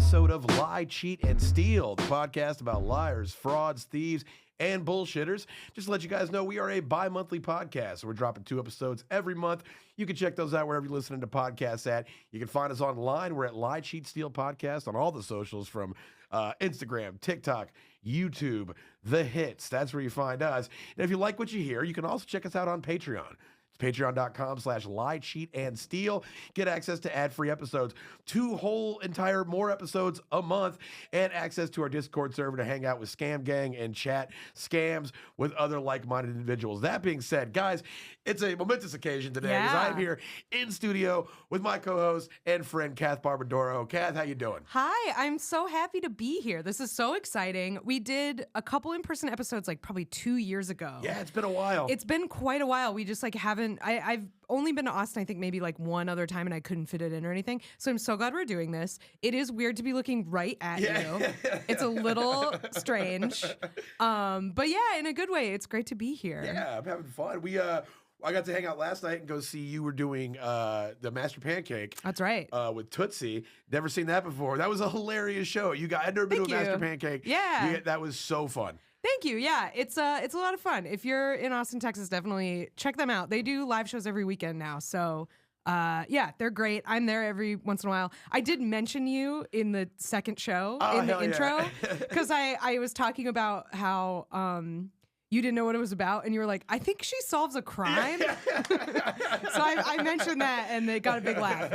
episode of Lie, Cheat, and Steal, the podcast about liars, frauds, thieves, and bullshitters. Just to let you guys know, we are a bi-monthly podcast, so we're dropping 2 episodes every month. You can check those out wherever you're listening to podcasts at. You can find us online. We're at Lie, Cheat, Steal Podcast on all the socials from Instagram, TikTok, YouTube, The Hits. That's where you find us. And if you like what you hear, you can also check us out on Patreon. Patreon.com/lie, cheat, and steal. Get access to ad-free episodes, 2 whole entire more episodes a month, and access to our Discord server to hang out with Scam Gang and chat scams with other like-minded individuals. That being said, guys, it's a momentous occasion today because I'm here in studio with my co-host and friend, Kath Barbadoro. Kath, how you doing? Hi, I'm so happy to be here. This is so exciting. We did a couple in-person episodes like probably 2 years ago. Yeah, it's been a while. It's been quite a while. We just like haven't, I've only been to Austin, I think maybe like one other time, and I couldn't fit it in or anything. So I'm so glad we're doing this. It is weird to be looking right at you. It's a little strange. But yeah, in a good way. It's great to be here. Yeah, I'm having fun. I got to hang out last night and go see you were doing the Master Pancake. That's right. With Tootsie. Never seen that before. That was a hilarious show. I'd never been to a Master Pancake. Yeah. That was so fun. Thank you. Yeah, it's a lot of fun. If you're in Austin, Texas, definitely check them out. They do live shows every weekend now. So yeah, they're great. I'm there every once in a while. I did mention you in the second show in the intro because I was talking about how you didn't know what it was about, and you were like, I think she solves a crime. So I mentioned that, and it got a big laugh.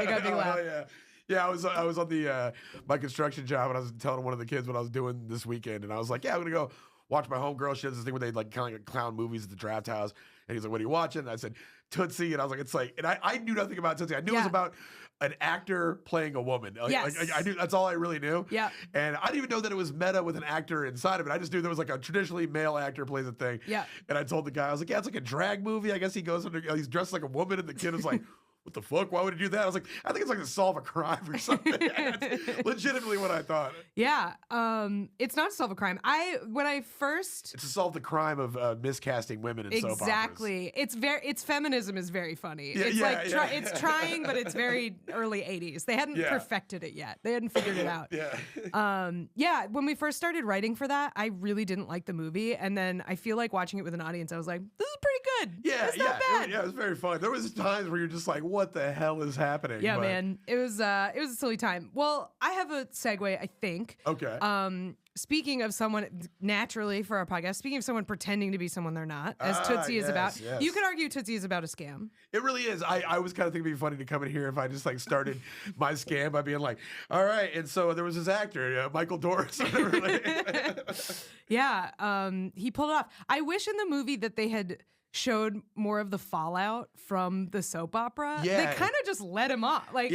Yeah, I was on the my construction job, and I was telling one of the kids what I was doing this weekend, and I was like, yeah, I'm gonna go watch my homegirl. She does this thing where they like kind of clown movies at the draft house, and he's like, what are you watching? And I said, Tootsie, and I was like, it's like, and I knew nothing about Tootsie. I knew it was about an actor playing a woman. I knew that's all I really knew. Yeah. And I didn't even know that it was meta with an actor inside of it. I just knew there was like a traditionally male actor plays a thing. Yeah. And I told the guy, I was like, yeah, it's like a drag movie. I guess he goes under, he's dressed like a woman, and the kid was like, what the fuck? Why would he do that? I was like, I think it's like to solve a crime or something. That's legitimately what I thought. Yeah. It's not to solve a crime. It's to solve the crime of miscasting women in soap operas. Exactly. Its feminism is very funny. It's trying, but it's very early 80s. They hadn't perfected it yet. They hadn't figured it out. When we first started writing for that, I really didn't like the movie. And then I feel like watching it with an audience, I was like, this is pretty good. Yeah. It's not bad. It was very fun. There was times where you're just like, what the hell is happening? Yeah, man. It was a silly time. Well, I have a segue, I think. Okay. Speaking of someone, naturally for our podcast, speaking of someone pretending to be someone they're not, as Tootsie is about, you could argue Tootsie is about a scam. It really is. I was kind of thinking it'd be funny to come in here if I just like started my scam by being like, all right, and so there was this actor, Michael Doris. Yeah, he pulled it off. I wish in the movie that they had showed more of the fallout from the soap opera. Yeah. They kind of just let him off. Like,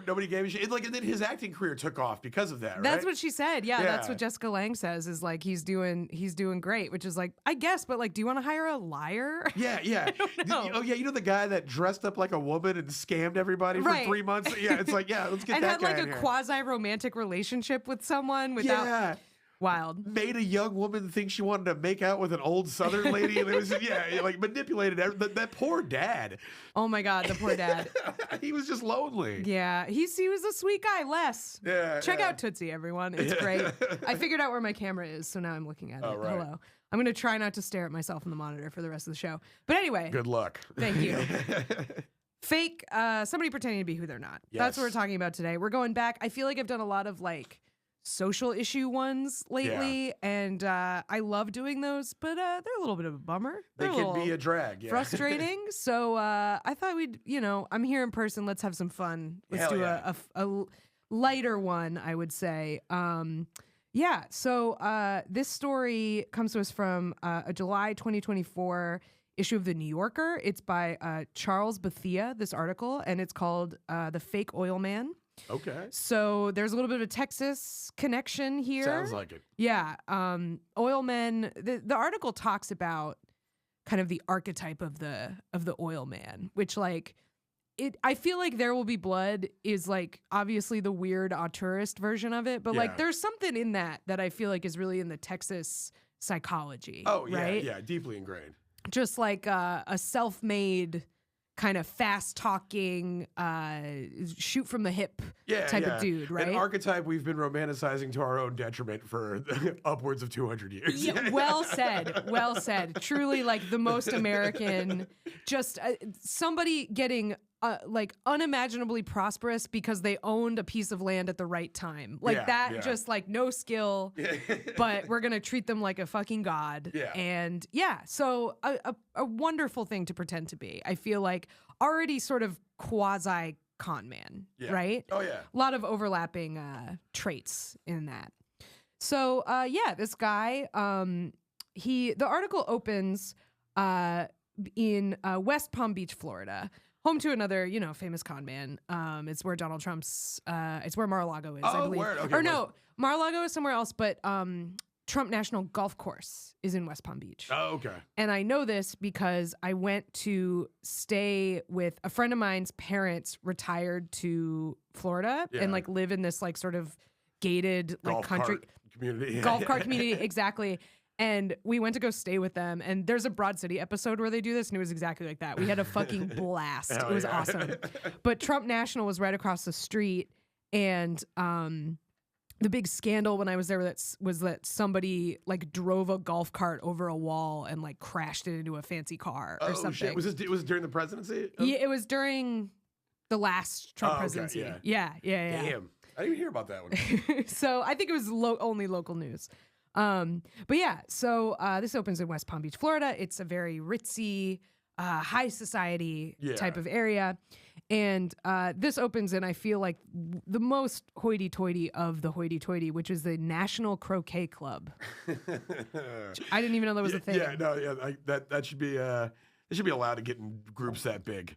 nobody gave a shit. And then his acting career took off because of that, right? That's what she said. Yeah, that's what Jessica Lange says, is like he's doing great, which is like, I guess, but like, do you want to hire a liar? Yeah. I don't know. You know the guy that dressed up like a woman and scammed everybody for 3 months? Yeah, it's like, let's get that guy in here. And had like a quasi-romantic relationship with someone without... Yeah. Wild. Made a young woman think she wanted to make out with an old Southern lady. And it was, like manipulated that poor dad. Oh my God, the poor dad. He was just lonely. Yeah, he was a sweet guy, Les. Yeah. Check out Tootsie, everyone. It's great. I figured out where my camera is, so now I'm looking at it. Right. Hello. I'm going to try not to stare at myself in the monitor for the rest of the show. But anyway. Good luck. Thank you. Fake, somebody pretending to be who they're not. Yes. That's what we're talking about today. We're going back. I feel like I've done a lot of like social issue ones lately, and I love doing those, but they're a little bit of a bummer. They can be a drag, frustrating. So I thought we'd, I'm here in person. Let's have some fun. Let's do a lighter one, I would say. So this story comes to us from a July 2024 issue of The New Yorker. It's by Charles Bethia, this article, and it's called The Fake Oil Man. Okay. So there's a little bit of a Texas connection here. Sounds like it. Yeah. Oil men. The article talks about kind of the archetype of the oil man, which like I feel like There Will Be Blood is like obviously the weird auteurist version of it, but like there's something in that I feel like is really in the Texas psychology. Oh, right? Yeah, deeply ingrained. Just like a self-made kind of fast talking, shoot from the hip type of dude, right? An archetype we've been romanticizing to our own detriment for upwards of 200 years. Yeah, well said. Well said. Truly, like the most American, just somebody getting like unimaginably prosperous because they owned a piece of land at the right time. Like just like no skill, but we're going to treat them like a fucking god. Yeah. And so a wonderful thing to pretend to be. I feel like already sort of quasi con man, right? Oh, yeah. A lot of overlapping traits in that. So, this guy, the article opens in West Palm Beach, Florida, home to another, famous con man. It's where Donald Trump's, it's where Mar-a-Lago is, I believe. Word. Okay, or no, Mar-a-Lago is somewhere else, but Trump National Golf Course is in West Palm Beach. Oh, okay. And I know this because I went to stay with a friend of mine's parents retired to Florida and like live in this like sort of gated like golf country cart community. golf cart community. Exactly. And we went to go stay with them. And there's a Broad City episode where they do this. And it was exactly like that. We had a fucking blast. It was awesome. But Trump National was right across the street. And, the big scandal when I was there was that somebody like drove a golf cart over a wall and like crashed it into a fancy car or something. Shit. Was it during the presidency? Yeah, it was during the last Trump presidency. Okay, Yeah. Damn. I didn't even hear about that one. So I think it was only local news. So this opens in West Palm Beach, Florida. It's a very ritzy, high society type of area. And this opens in, I feel like, the most hoity-toity of the hoity-toity, which is the National Croquet Club. I didn't even know that was a thing. That should be they should be allowed to get in groups that big.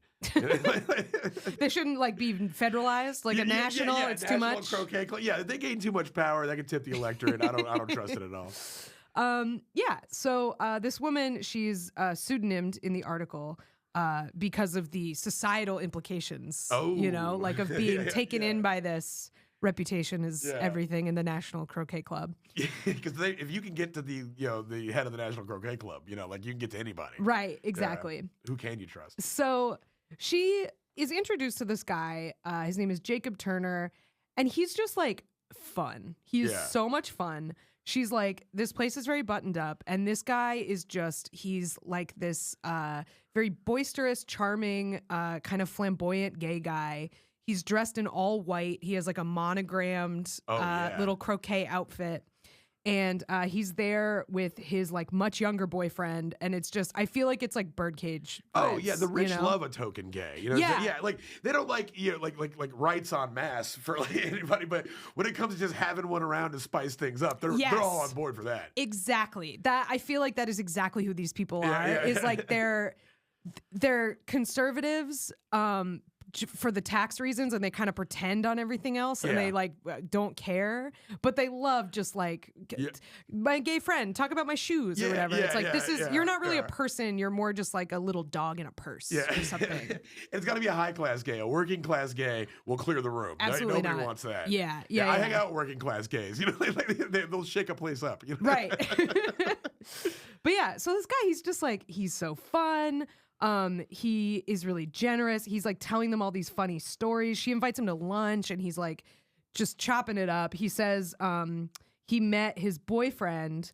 They shouldn't like be federalized, like a national. It's national too much. Croquet Club. Yeah, if they gain too much power, that could tip the electorate. I don't trust it at all. So this woman, she's pseudonymed in the article because of the societal implications. Like of being taken in by this reputation is everything in the National Croquet Club. Because if you can get to the the head of the National Croquet Club, like you can get to anybody. Right, exactly. Who can you trust? So she is introduced to this guy. His name is Jacob Turner, and he's just like fun. He's so much fun. She's like, this place is very buttoned up, and this guy is he's like this very boisterous, charming, kind of flamboyant gay guy. He's dressed in all white. He has like a monogrammed little croquet outfit. And he's there with his like much younger boyfriend, and it's just I feel like it's like Birdcage. Oh vibes, yeah, the rich love a token gay. Like they don't like like rights en masse for like anybody, but when it comes to just having one around to spice things up, they're all on board for that. Exactly. That I feel like that is exactly who these people are. Is like they're conservatives. For the tax reasons, and they kind of pretend on everything else, and they like don't care, but they love just like my gay friend talk about my shoes or whatever. It's like you're not really a person, you're more just like a little dog in a purse or something. It's got to be a high class gay. A working class gay will clear the room. Absolutely Nobody wants that. I hang out with working class gays. They'll shake a place up. Right. But so this guy, he's just like he's so fun. He is really generous. He's like telling them all these funny stories. She invites him to lunch and he's like just chopping it up. He says he met his boyfriend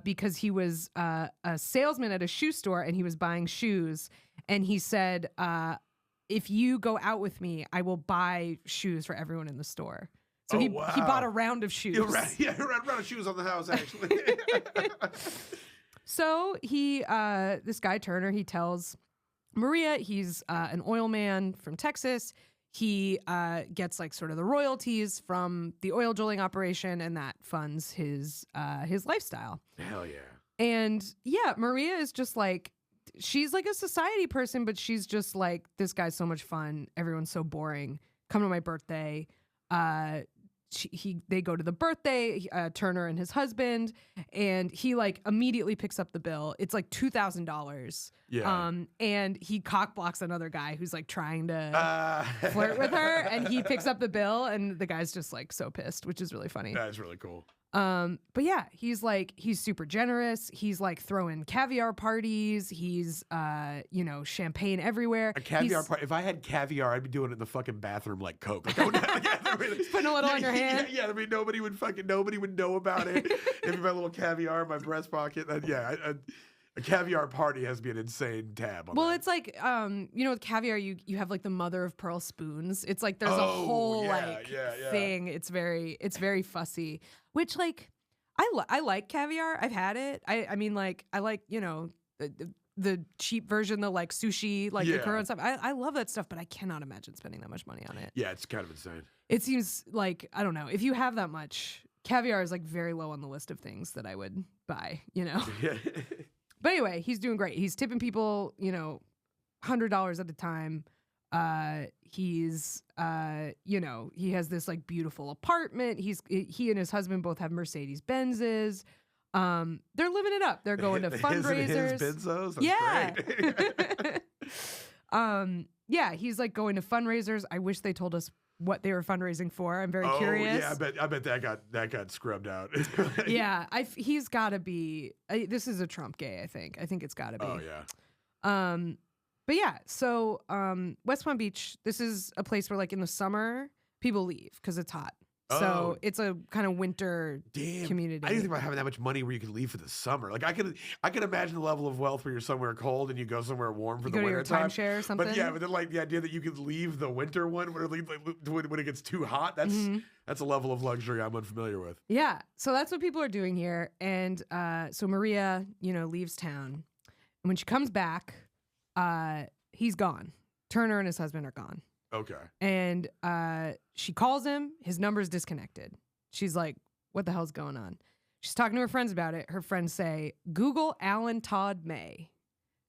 because he was a salesman at a shoe store and he was buying shoes. And he said, if you go out with me, I will buy shoes for everyone in the store. So he bought a round of shoes. A round of shoes on the house, actually. So this guy Turner, he tells Maria he's an oil man from Texas. He gets like sort of the royalties from the oil drilling operation, and that funds his lifestyle. Hell yeah! And Maria is just like she's like a society person, but she's just like this guy's so much fun. Everyone's so boring. Come to my birthday. They go to the birthday, Turner and his husband, and he like immediately picks up the bill. It's like $2,000. Yeah. And he cock blocks another guy who's like trying to flirt with her, and he picks up the bill, and the guy's just like so pissed, which is really funny. That's really cool. But yeah, he's super generous. He's like throwing caviar parties. He's, champagne everywhere. A caviar party. If I had caviar, I'd be doing it in the fucking bathroom like Coke. Like, I would, Just putting a little on your hand. Yeah, I mean, nobody would know about it. If my little caviar in my breast pocket, then a caviar party has to be an insane tab. Well, it's like, with caviar, you have like the mother of pearl spoons. It's like there's a whole thing. It's very fussy, which like I like caviar. I've had it. I mean, like I like the cheap version, the like sushi, like the current stuff. I love that stuff, but I cannot imagine spending that much money on it. Yeah, it's kind of insane. It seems like, I don't know, if you have that much, caviar is like very low on the list of things that I would buy. But anyway, he's doing great. He's tipping people, $100 at a time. He's, he has this like beautiful apartment. He and his husband both have Mercedes Benzes. They're living it up. They're going to fundraisers. His Benzos? That's great. Yeah, he's like going to fundraisers. I wish they told us what they were fundraising for. I'm very curious. Yeah, I bet that got scrubbed out. Yeah, he's got to be. This is a Trump gay. I think it's got to be. Oh yeah. But yeah, so West Palm Beach. This is a place where like in the summer people leave because it's hot. So it's a kind of winter community. I didn't think about having that much money where you could leave for the summer. Like I could imagine the level of wealth where you're somewhere cold and you go somewhere warm for the winter time. Timeshare or something. But yeah, but then like the idea that you could leave the winter one when it gets too hot, that's a level of luxury I'm unfamiliar with. Yeah, so that's what people are doing here. And so Maria, leaves town, and when she comes back, he's gone. Turner and his husband are gone. Okay. And she calls him. His number's disconnected. She's like, what the hell's going on? She's talking to her friends about it. Her friends say, Google Alan Todd May,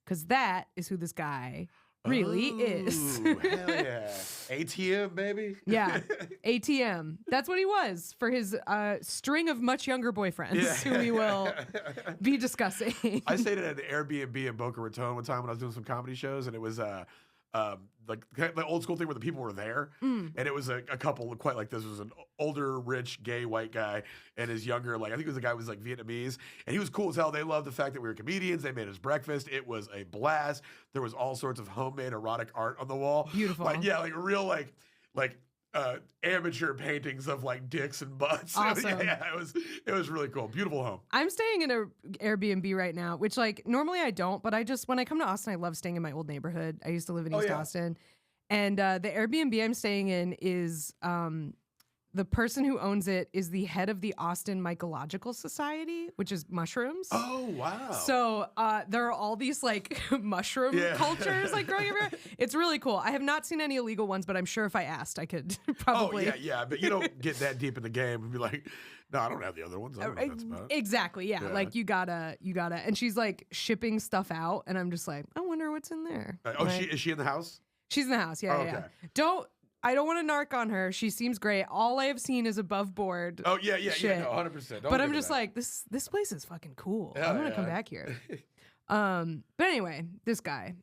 because that is who this guy really is. Hell yeah. ATM, baby. Yeah. ATM. That's what he was for his string of much younger boyfriends who we will be discussing. I stayed at an Airbnb in Boca Raton one time when I was doing some comedy shows, and it was like the old school thing where the people were there, and it was a couple quite like this. It was an older, rich, gay white guy and his younger, like I think it was a guy who was like Vietnamese, and he was cool as hell. They loved the fact that we were comedians. They made us breakfast. It was a blast. There was all sorts of homemade erotic art on the wall. Beautiful. Like real like amateur paintings of like dicks and butts. Awesome. It was really cool. Beautiful home. I'm staying in an Airbnb right now, which like normally I don't, but when I come to Austin, I love staying in my old neighborhood. I used to live in East Austin, and the Airbnb I'm staying in is the person who owns it is the head of the Austin Mycological Society, which is mushrooms. Oh, wow. So there are all these like mushroom cultures like growing everywhere. It's really cool. I have not seen any illegal ones, but I'm sure if I asked, I could probably. Oh, yeah. But you don't get that deep in the game and be like, no, I don't have the other ones. I don't know what that's about. Exactly. Yeah. Like you gotta. And she's like shipping stuff out. And I'm just like, I wonder what's in there. Is she in the house? She's in the house. Yeah. Okay. Yeah. I don't want to narc on her. She seems great. All I have seen is above board. Oh yeah, 100%. But I'm just like, this place is fucking cool. I'm gonna come back here. But anyway, this guy.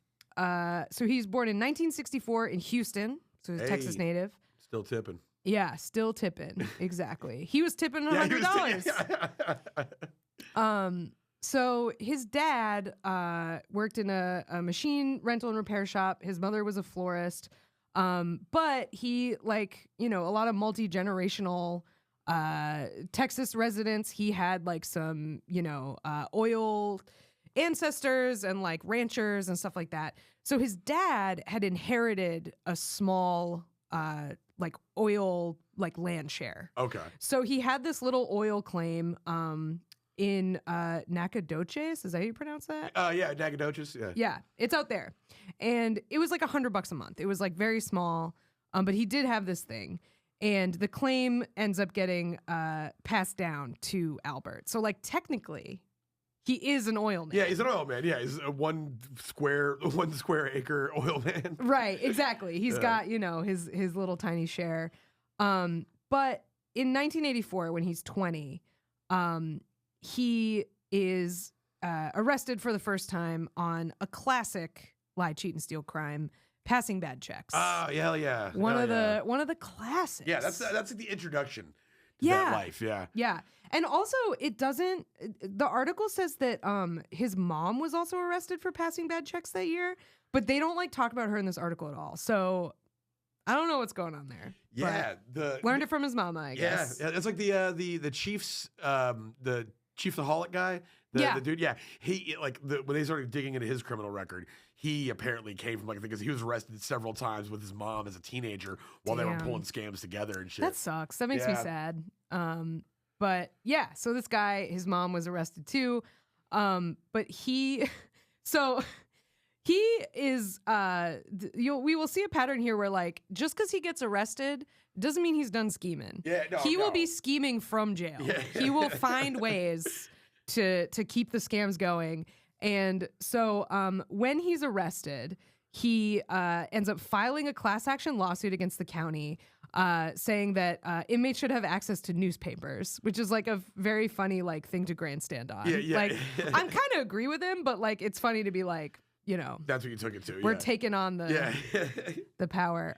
So he's born in 1964 in Houston. So he's a Texas native. Still tipping. Yeah, still tipping. Exactly. He was tipping $100. So his dad worked in a machine rental and repair shop. His mother was a florist. But he, like, a lot of multi-generational Texas residents. He had like some, oil ancestors and like ranchers and stuff like that. So his dad had inherited a small like oil like land share. Okay. So he had this little oil claim in Nacogdoches. Is that how you pronounce that? Yeah, Nacogdoches. Yeah. Yeah, it's out there, and it was like $100 a month. It was like very small, but he did have this thing, and the claim ends up getting passed down to Albert. So like technically, he is an oil man. Yeah, he's an oil man. Yeah, he's a one square acre oil man. Right. Exactly. He's got his little tiny share. But in 1984, when he's 20, he is arrested for the first time on a classic lie, cheat, and steal crime, passing bad checks. Oh, yeah. One of the classics. Yeah, that's the introduction that life. Yeah. Yeah. And also, the article says that his mom was also arrested for passing bad checks that year, but they don't like talk about her in this article at all. So I don't know what's going on there. Yeah. Learned it from his mama, I guess. Yeah. It's like the Chiefs, the Chiefaholic guy. The dude, he when they started digging into his criminal record, he apparently came from because he was arrested several times with his mom as a teenager while they were pulling scams together and shit. That sucks. That makes me sad. But yeah, so this guy, his mom was arrested too. But he is we will see a pattern here where just because he gets arrested doesn't mean he's done scheming. Yeah, he will be scheming from jail. Yeah. He will find ways to keep the scams going. And so when he's arrested, he ends up filing a class action lawsuit against the county, saying that inmates should have access to newspapers, which is a very funny thing to grandstand on. Yeah. I'm kind of agree with him, but it's funny to be that's what you took it to. We're taking on the the power.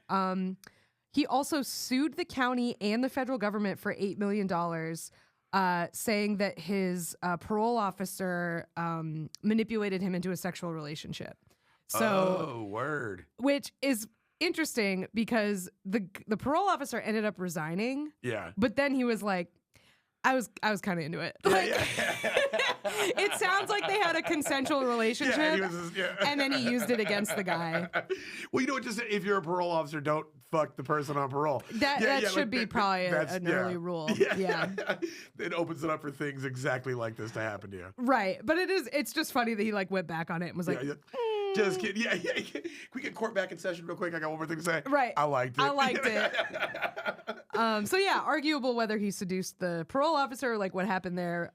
He also sued the county and the federal government for $8 million, saying that his parole officer manipulated him into a sexual relationship. So, word. Which is interesting because the parole officer ended up resigning. Yeah. But then he was like, I was kind of into it. It sounds like they had a consensual relationship, and then he used it against the guy. Well, just if you're a parole officer, don't fuck the person on parole. That should be probably an early rule. Yeah. It opens it up for things exactly like this to happen to you. Right, but it's just funny that he went back on it and was like. Just kidding. Yeah. Can we get court back in session real quick? I got one more thing to say. Right. I liked it. So yeah, arguable whether he seduced the parole officer, what happened there.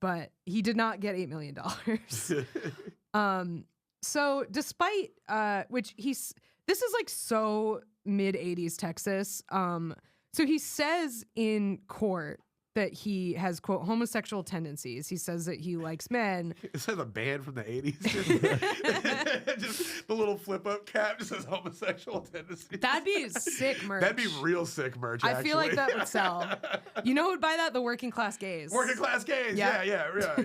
But he did not get $8 million. So despite this is so mid 80s Texas. So he says in court that he has, quote, homosexual tendencies. He says that he likes men. Is that a band from the 80s? Just the little flip-up cap just says homosexual tendencies. That'd be sick merch. That'd be real sick merch, I feel like that would sell. You know who'd buy that? The working class gays. Working class gays. Yeah,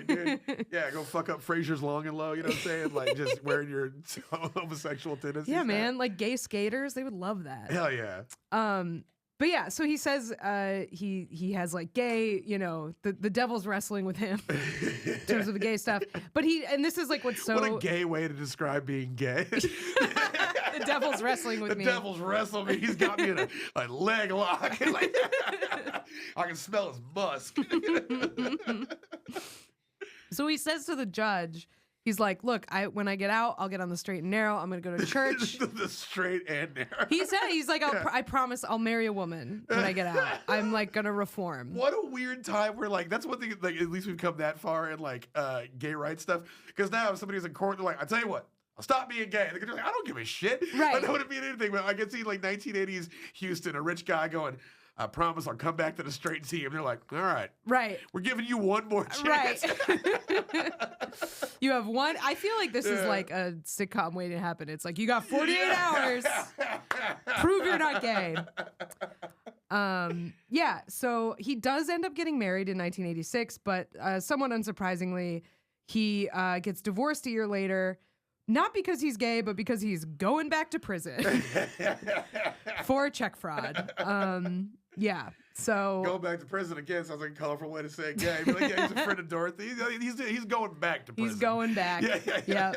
dude. Yeah, go fuck up Frasier's Long and Low, you know what I'm saying? Just wearing your homosexual tendencies. Yeah, man. Gay skaters, they would love that. Hell yeah. But yeah, so he says he has gay, the devil's wrestling with him in terms of the gay stuff. But this is what's so... What a gay way to describe being gay. The devil's wrestling with me. The devil's wrestling me. He's got me in a leg lock. I can smell his musk. So he says to the judge... He's like, look, when I get out, I'll get on the straight and narrow. I'm going to go to church. The straight and narrow. He's like, I promise I'll marry a woman when I get out. I'm going to reform. What a weird time where that's one thing, at least we've come that far in gay rights stuff. Because now if somebody's in court, they're like, I'll tell you what, I'll stop being gay. They're like, I don't give a shit. Right. I don't want to be anything. But I can see 1980s Houston, a rich guy going, I promise I'll come back to the straight team. They're like, all right. Right. We're giving you one more chance. Right. You have one. I feel like this is a sitcom waiting to happen. It's you got 48 hours. Prove you're not gay. Yeah, so he does end up getting married in 1986, but somewhat unsurprisingly, he gets divorced a year later. Not because he's gay, but because he's going back to prison for check fraud. Yeah, so going back to prison again sounds like a colorful way to say gay. He's a friend of Dorothy. He's going back to prison. He's going back. Yeah.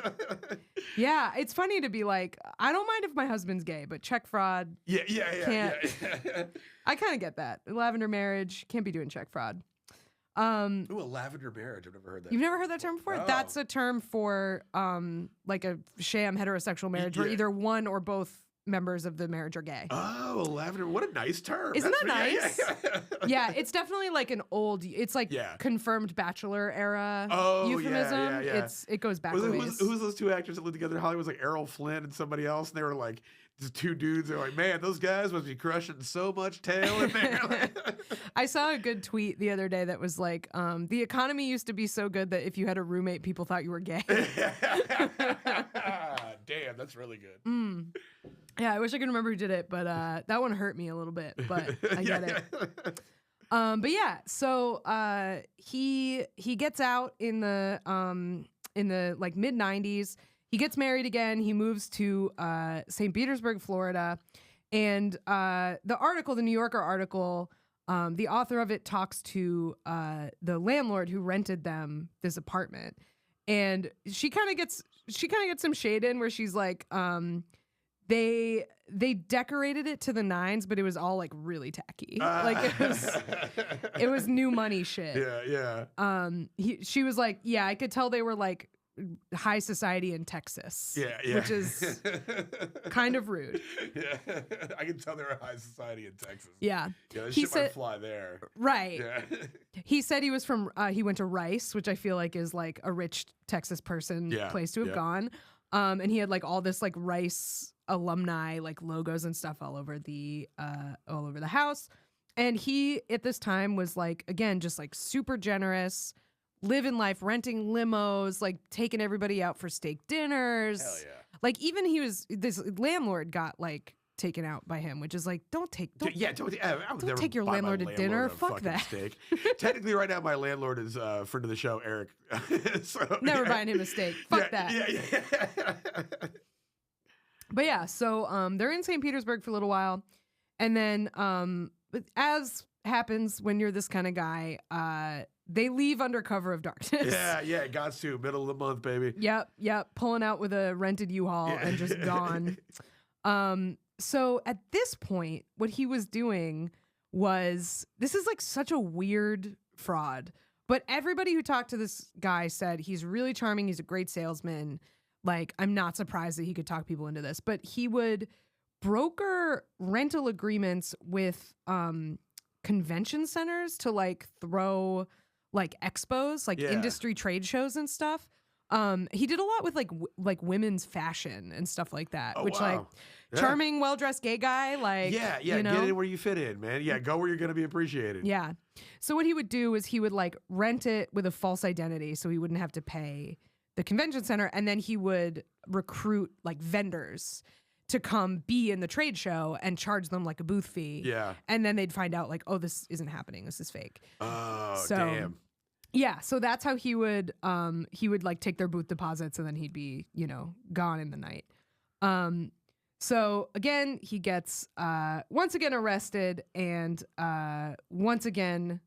Yeah, it's funny to be like, I don't mind if my husband's gay, but check fraud. Yeah. I kind of get that. Lavender marriage, can't be doing check fraud. Ooh, a lavender marriage. I've never heard that. You've never heard that term before? No. That's a term for a sham heterosexual marriage where either one or both members of the marriage are gay. Oh, lavender. What a nice term. Isn't that nice? Yeah, it's definitely an old, it's confirmed Bachelor era euphemism. Yeah. It goes back a ways. Who's those two actors that lived together in Hollywood? It was Errol Flynn and somebody else. And they were just two dudes. They're like, man, those guys must be crushing so much tail in there. I saw a good tweet the other day that was the economy used to be so good that if you had a roommate, people thought you were gay. Damn, that's really good. Yeah, I wish I could remember who did it, but that one hurt me a little bit, but I get it. But yeah, so he gets out in the like mid 90s. He gets married again. He moves to St. Petersburg, Florida. And the New Yorker article, the author of it talks to the landlord who rented them this apartment. And she kind of gets some shade in where she's like, they decorated it to the nines, but it was all like really tacky. Like it was new money shit. Yeah. She was like, yeah, I could tell they were like high society in Texas. Yeah. Which is kind of rude. Yeah. I can tell they're a high society in Texas. Yeah. Yeah, this shit might fly there. Right. Yeah. He said he was from he went to Rice, which I feel like is like a rich Texas person place to have gone. And he had like all this like Rice alumni like logos and stuff all over the house. And he at this time was like, again, just like super generous, living life, renting limos, like taking everybody out for steak dinners. Hell yeah. Like even this landlord got like taken out by him, which is like, don't take your landlord to dinner. Fuck that. Steak. Technically, right now, my landlord is a friend of the show, Eric. So, never buying him a steak. Fuck that. Yeah. But yeah, so they're in St. Petersburg for a little while, and then as happens when you're this kind of guy, they leave under cover of darkness. Yeah, got to middle of the month, baby. Yep, pulling out with a rented U-Haul and just gone. So at this point, what he was doing was, this is like such a weird fraud, but everybody who talked to this guy said he's really charming. He's a great salesman. Like, I'm not surprised that he could talk people into this, but he would broker rental agreements with convention centers to like throw like expos, like industry trade shows and stuff. He did a lot with like women's fashion and stuff like that, like charming, well-dressed gay guy. Like, you know? Get in where you fit in, man. Yeah, go where you're going to be appreciated. Yeah. So what he would do is he would like rent it with a false identity so he wouldn't have to pay the convention center. And then he would recruit like vendors to come be in the trade show and charge them like a booth fee. Yeah. And then they'd find out like, oh, this isn't happening. This is fake. Oh, so, damn. Yeah. So that's how he would like take their booth deposits and then he'd be, gone in the night. So again, he gets once again arrested and once again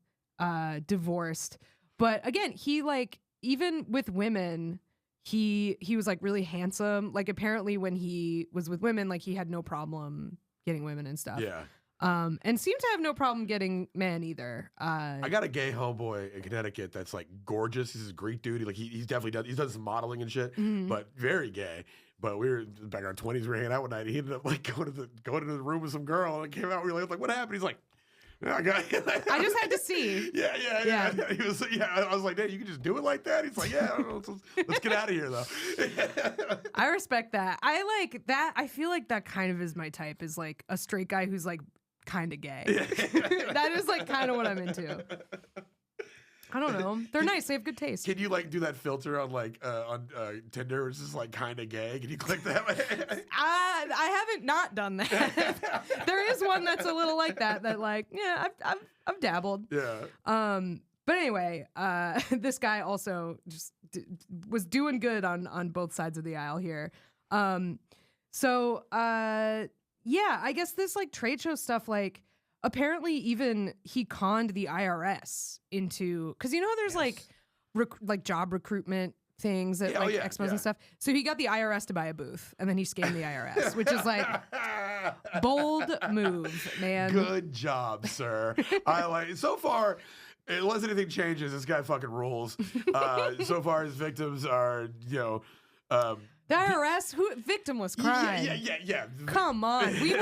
divorced. But again, he like, even with women, he was like really handsome. Like apparently when he was with women, like he had no problem getting women and stuff. Yeah. And seemed to have no problem getting men either. I got a gay homeboy in Connecticut that's like gorgeous. He's a Greek dude. He's definitely he's done some modeling and shit, but very gay. But we were back in our 20s. We were hanging out one night. And he ended up like going into the room with some girl, and it came out. We were like, "What happened?" He's like, "I just had to see." Yeah. He was. Yeah, I was like, "Hey, you can just do it like that." He's like, "Yeah, I don't know. Let's get out of here, though." I respect that. I like that. I feel like that kind of is my type. Is like a straight guy who's like kind of gay. That is like kind of what I'm into. I don't know. They're nice. They have good taste. Can you like do that filter on like on Tinder? It's just like kind of gay. Can you click that? I haven't not done that. There is one that's a little like that. That like I've dabbled. Yeah. But anyway, this guy also just was doing good on both sides of the aisle here. So yeah, I guess this like trade show stuff like. Apparently, even he conned the IRS into, because there's like job recruitment things at expos and stuff. So he got the IRS to buy a booth, and then he scammed the IRS, which is like bold move, man. Good job, sir. I like so far. Unless anything changes, this guy fucking rules. So far, his victims are the IRS, victimless crime. Yeah. Come on, we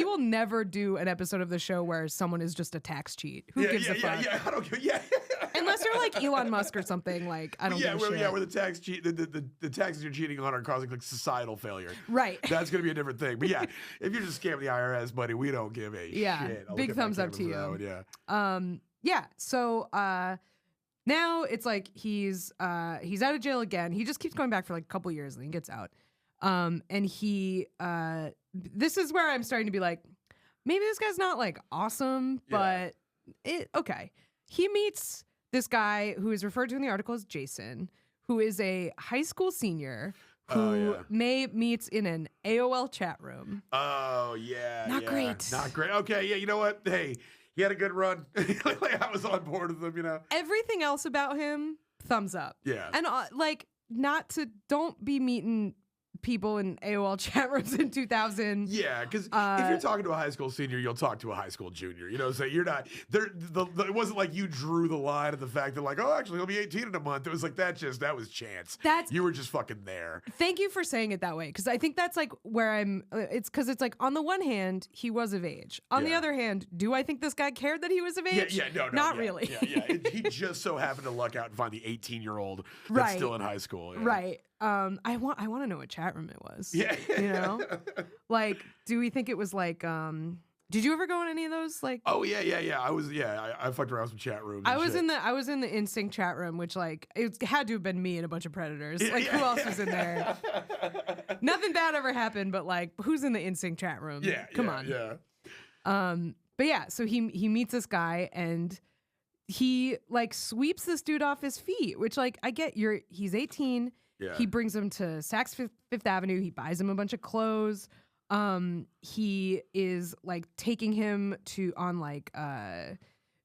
will never do an episode of the show where someone is just a tax cheat. Who gives a fuck? Yeah, I don't give. Yeah. Unless you're like Elon Musk or something, like I don't give a shit. Yeah, where the tax cheat, the taxes you're cheating on are causing like societal failure. Right. That's gonna be a different thing. But yeah, if you're just scamming the IRS, buddy, we don't give a shit. Big thumbs up to you. Yeah. So now it's like he's out of jail again. He just keeps going back for like a couple years and then he gets out. And he this is where I'm starting to be like, maybe this guy's not like awesome, but okay. He meets this guy who is referred to in the article as Jason, who is a high school senior who May meets in an AOL chat room. Oh, yeah. Not great. Not great. Okay, yeah, you know what? Hey, he had a good run. Like, I was on board with him, you know? Everything else about him, thumbs up. Yeah. And don't be meeting people in AOL chat rooms in 2000. Yeah, because if you're talking to a high school senior, you'll talk to a high school junior. You know, so you're not there. It wasn't like you drew the line at the fact that like, oh, actually, he'll be 18 in a month. It was like that was chance. You were just fucking there. Thank you for saying it that way, because I think that's like where I'm. It's because it's like on the one hand, he was of age. On the other hand, do I think this guy cared that he was of age? No, not really. He just so happened to luck out and find the 18-year-old that's still in high school. Yeah. Right. I want to know what chat room it was. Yeah. You know? Like, do we think it was like, did you ever go in any of those? Like, oh yeah. I fucked around some chat rooms. I was in the Instinct chat room, which like it had to have been me and a bunch of predators. Like, who else was in there? Nothing bad ever happened, but like, who's in the Instinct chat room? Come on. Yeah. But yeah, so he meets this guy and he like sweeps this dude off his feet, which like I get. He's 18. Yeah. He brings him to Saks Fifth Avenue. He buys him a bunch of clothes. He is like taking him on like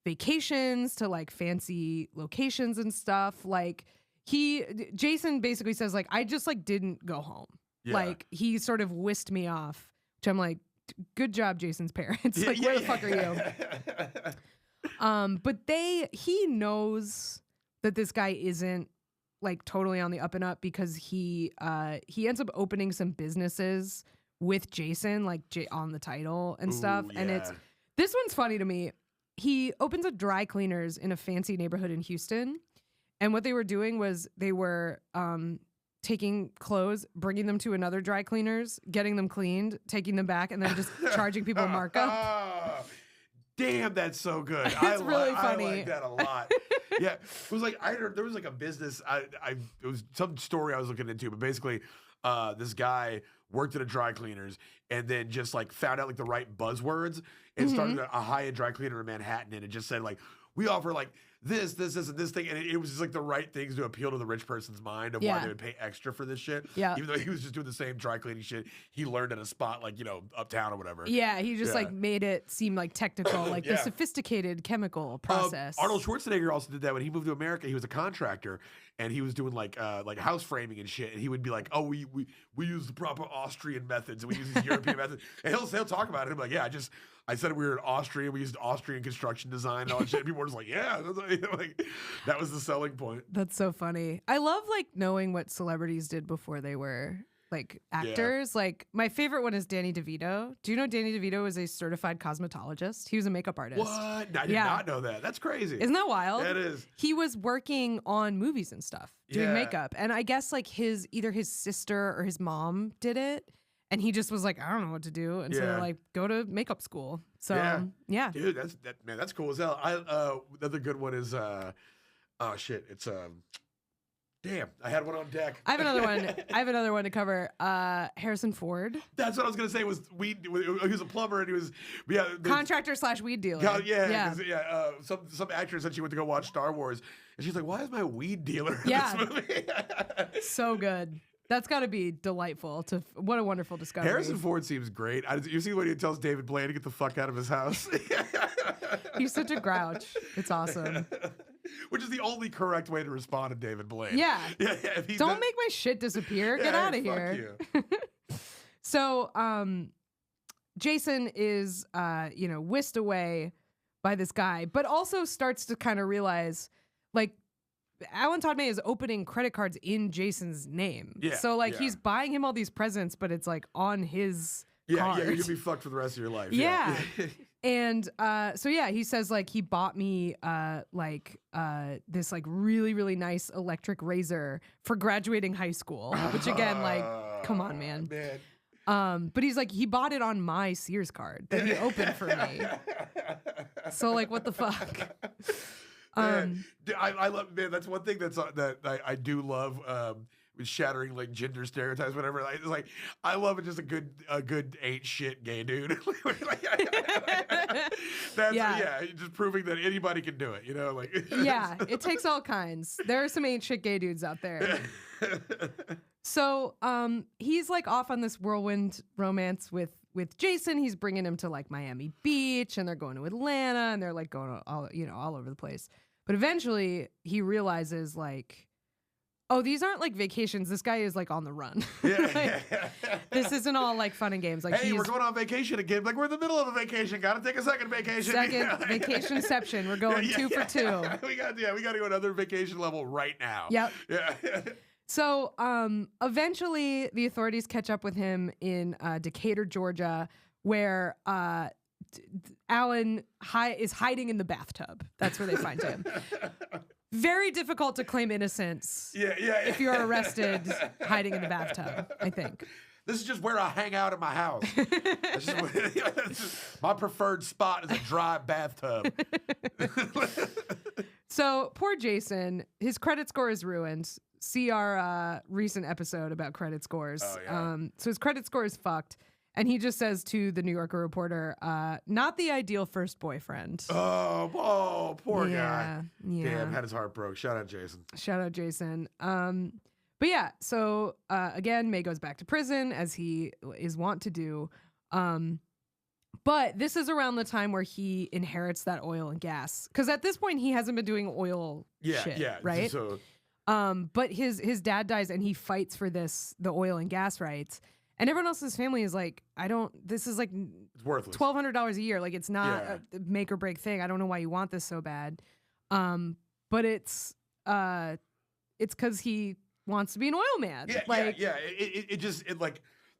vacations to like fancy locations and stuff. Like Jason basically says like, I just like didn't go home. Yeah. Like he sort of whisked me off, which I'm like, good job, Jason's parents. Like, where the fuck are you? But he knows that this guy isn't like totally on the up and up, because he ends up opening some businesses with Jason, like on the title and stuff. Yeah. And this one's funny to me. He opens a dry cleaners in a fancy neighborhood in Houston. And what they were doing was they were taking clothes, bringing them to another dry cleaners, getting them cleaned, taking them back, and then just charging people markup. Damn, that's so good. It's really funny. I like that a lot. Yeah, it was like I heard there was like a business. It was some story I was looking into, but basically, this guy worked at a dry cleaners and then just like found out like the right buzzwords and started a high-end dry cleaner in Manhattan, and it just said like, we offer like this, and this thing, and it was just like the right things to appeal to the rich person's mind of why they would pay extra for this shit. Yeah, even though he was just doing the same dry cleaning shit he learned at a spot like, you know, uptown or whatever. Yeah, he just like made it seem like technical, like the sophisticated chemical process. Arnold Schwarzenegger also did that when he moved to America. He was a contractor and he was doing like house framing and shit. And he would be like, "Oh, we use the proper Austrian methods and we use these European methods." And he'll talk about it. He'll be like, "Yeah, I said we were in Austria. We used Austrian construction design and all that shit." And people were just like, "Yeah," like that was the selling point. That's so funny. I love like knowing what celebrities did before they were like actors. Like my favorite one is Danny DeVito. Do you know Danny DeVito is a certified cosmetologist? He was a makeup artist. What? I did not know that. That's crazy. Isn't that wild? That is. He was working on movies and stuff, doing makeup. And I guess like either his sister or his mom did it. And he just was like, I don't know what to do. And so they're like, go to makeup school. So yeah. Dude, that's cool as hell. Another good one is oh shit. It's damn, I had one on deck. I have another one to cover. Harrison Ford. That's what I was gonna say. Was weed? He was a plumber, and he was contractor / weed dealer. Some actress said she went to go watch Star Wars, and she's like, "Why is my weed dealer in this movie?" So good. That's got to be delightful. What a wonderful discovery. Harrison Ford seems great. You see when he tells David Blaine to get the fuck out of his house? He's such a grouch. It's awesome. Which is the only correct way to respond to David Blaine. Yeah. Don't make my shit disappear. Get out of here. You. So, Jason is, whisked away by this guy, but also starts to kind of realize, like, Alan Todd May is opening credit cards in Jason's name. Yeah, so, like, he's buying him all these presents, but it's, like, on his card. Yeah, you're going to be fucked for the rest of your life. Yeah. And he says, like, he bought me, this, like, really, really nice electric razor for graduating high school, which, again, like, come on, man. But he's like, he bought it on my Sears card that he opened for me. So, like, what the fuck? I love, man, that's one thing that I do love. shattering like gender stereotypes, whatever. Like, it's like I love it. Just a good ain't shit gay dude. That's just proving that anybody can do it. You know, like yeah, it takes all kinds. There are some ain't shit gay dudes out there. So he's like off on this whirlwind romance with Jason. He's bringing him to like Miami Beach, and they're going to Atlanta, and they're like going all over the place. But eventually he realizes like, oh, these aren't like vacations. This guy is like on the run. Like, this isn't all like fun and games. Like, hey, we're going on vacation again. Like, we're in the middle of a vacation. Got to take a second vacation. Vacationception. We're going 2 for 2. We got to go another vacation level right now. Yep. Yeah. So eventually the authorities catch up with him in Decatur, Georgia, where Alan is hiding in the bathtub. That's where they find him. Very difficult to claim innocence. If you're arrested hiding in the bathtub, I think. This is just where I hang out at my house. My preferred spot is a dry bathtub. So poor Jason, his credit score is ruined. See our recent episode about credit scores. Oh, yeah. So his credit score is fucked. And he just says to the New Yorker reporter, not the ideal first boyfriend. Oh, poor guy. Yeah. Damn, had his heart broke. Shout out Jason. But yeah, so again, May goes back to prison as he is wont to do. But this is around the time where he inherits that oil and gas. Because at this point, he hasn't been doing oil shit, right? So, but his dad dies and he fights for the oil and gas rights. And everyone else in his family is like, this is like it's worthless. $1,200 a year. Like, it's not a make or break thing. I don't know why you want this so bad. But it's because he wants to be an oil man. It just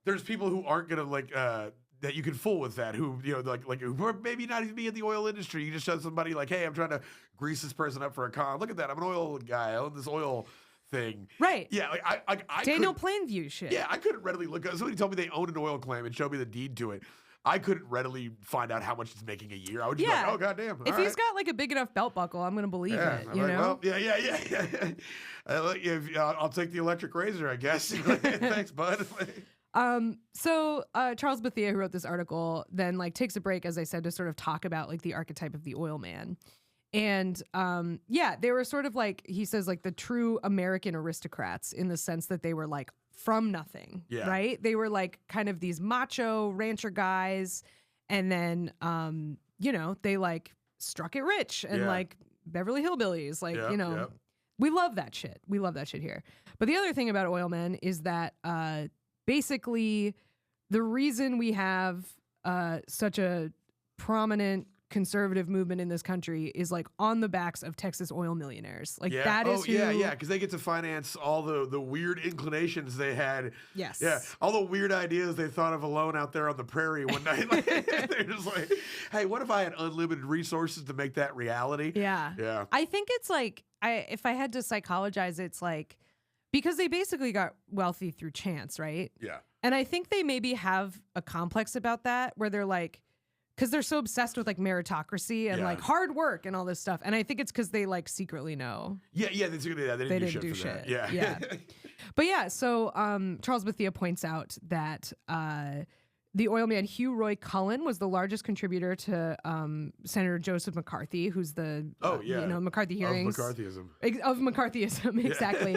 there's people who aren't gonna that you can fool with that, who who are maybe not even be in the oil industry. You just show somebody like, hey, I'm trying to grease this person up for a con. Look at that, I'm an oil guy. I own this oil thing. Right. Yeah, I Daniel Plainview shit. Yeah, I couldn't readily look up. Somebody told me they owned an oil claim and showed me the deed to it. I couldn't readily find out how much it's making a year. I would just be like, oh, goddamn. If he's got like a big enough belt buckle, I'm going to believe it. You know? Well, I'll take the electric razor, I guess. Thanks, bud. So Charles Bethia, who wrote this article, then like takes a break, as I said, to sort of talk about like the archetype of the oil man. And they were sort of like, he says, like the true American aristocrats in the sense that they were like from nothing, right? They were like kind of these macho rancher guys. And then, they like struck it rich and like Beverly Hillbillies, like, we love that shit. We love that shit here. But the other thing about oil men is that basically the reason we have such a prominent conservative movement in this country is like on the backs of Texas oil millionaires. Like that is because they get to finance all the weird inclinations they had. Yes. Yeah. All the weird ideas they thought of alone out there on the prairie one night. Like, they're just like, hey, what if I had unlimited resources to make that reality? Yeah. Yeah. I think it's like, if I had to psychologize, it's like, because they basically got wealthy through chance, right? Yeah. And I think they maybe have a complex about that where they're like, because they're so obsessed with like meritocracy and like hard work and all this stuff. And I think it's because they like secretly know. They didn't do shit. Yeah. But yeah, so Charles Bethia points out that the oil man Hugh Roy Cullen was the largest contributor to Senator Joseph McCarthy, who's the McCarthy hearings of McCarthyism. Of McCarthyism, exactly.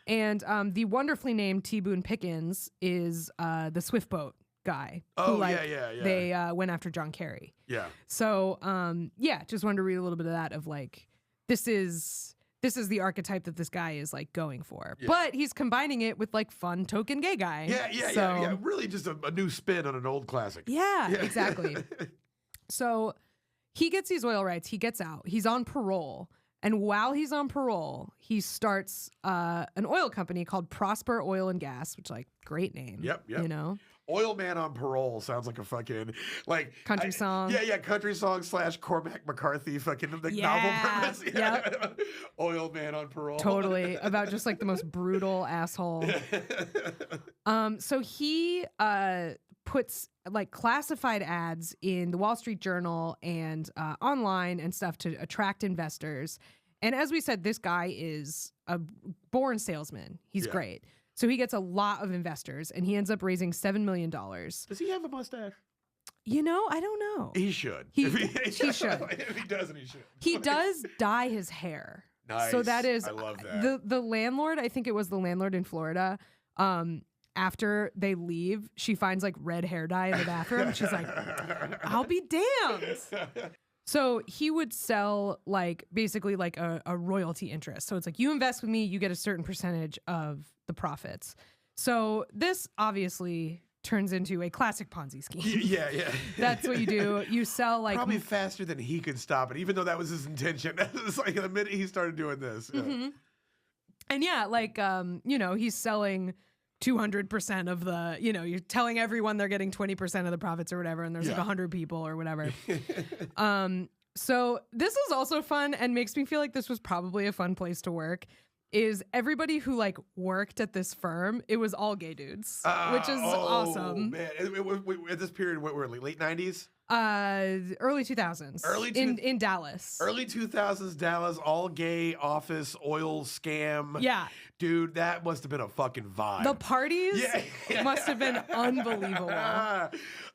And the wonderfully named T. Boone Pickens is the Swift boat guy. They went after John Kerry. Yeah. So just wanted to read a little bit of that of like, this is the archetype that this guy is like going for. Yeah. But he's combining it with like fun token gay guy. Yeah. Really just a new spin on an old classic. Yeah. Exactly. So he gets these oil rights, he gets out, he's on parole. And while he's on parole, he starts an oil company called Prosper Oil and Gas, which like great name. Yep. You know? Oil Man on Parole sounds like a fucking like country song. Country song / Cormac McCarthy fucking novel premise. Yep. Oil Man on Parole. Totally. About just like the most brutal asshole. So he puts like classified ads in the Wall Street Journal and online and stuff to attract investors. And as we said, this guy is a born salesman. He's Yeah. great. So he gets a lot of investors, and he ends up raising $7 million. Does he have a mustache? You know, I don't know. He should. He If should. he doesn't, he should. He does dye his hair. Nice. So that is I love that. the landlord, I think it was the landlord in Florida, after they leave, she finds like red hair dye in the bathroom. She's like, I'll be damned. So he would sell like basically like a royalty interest. So it's like, you invest with me, you get a certain percentage of the profits. So this obviously turns into a classic Ponzi scheme. Yeah. That's what you do. You sell like probably faster than he could stop it, even though that was his intention. It's like the minute he started doing this. Yeah. Mm-hmm. And yeah, like he's selling 200% of the, you're telling everyone they're getting 20% of the profits or whatever, and there's like 100 people or whatever. So this is also fun and makes me feel like this was probably a fun place to work. Is everybody who like worked at this firm, it was all gay dudes, which is awesome. Man, at this period, what were we, late 90s? Early 2000s. In Dallas. Early 2000s Dallas, all gay office oil scam. Yeah. Dude, that must have been a fucking vibe. The parties must have been unbelievable.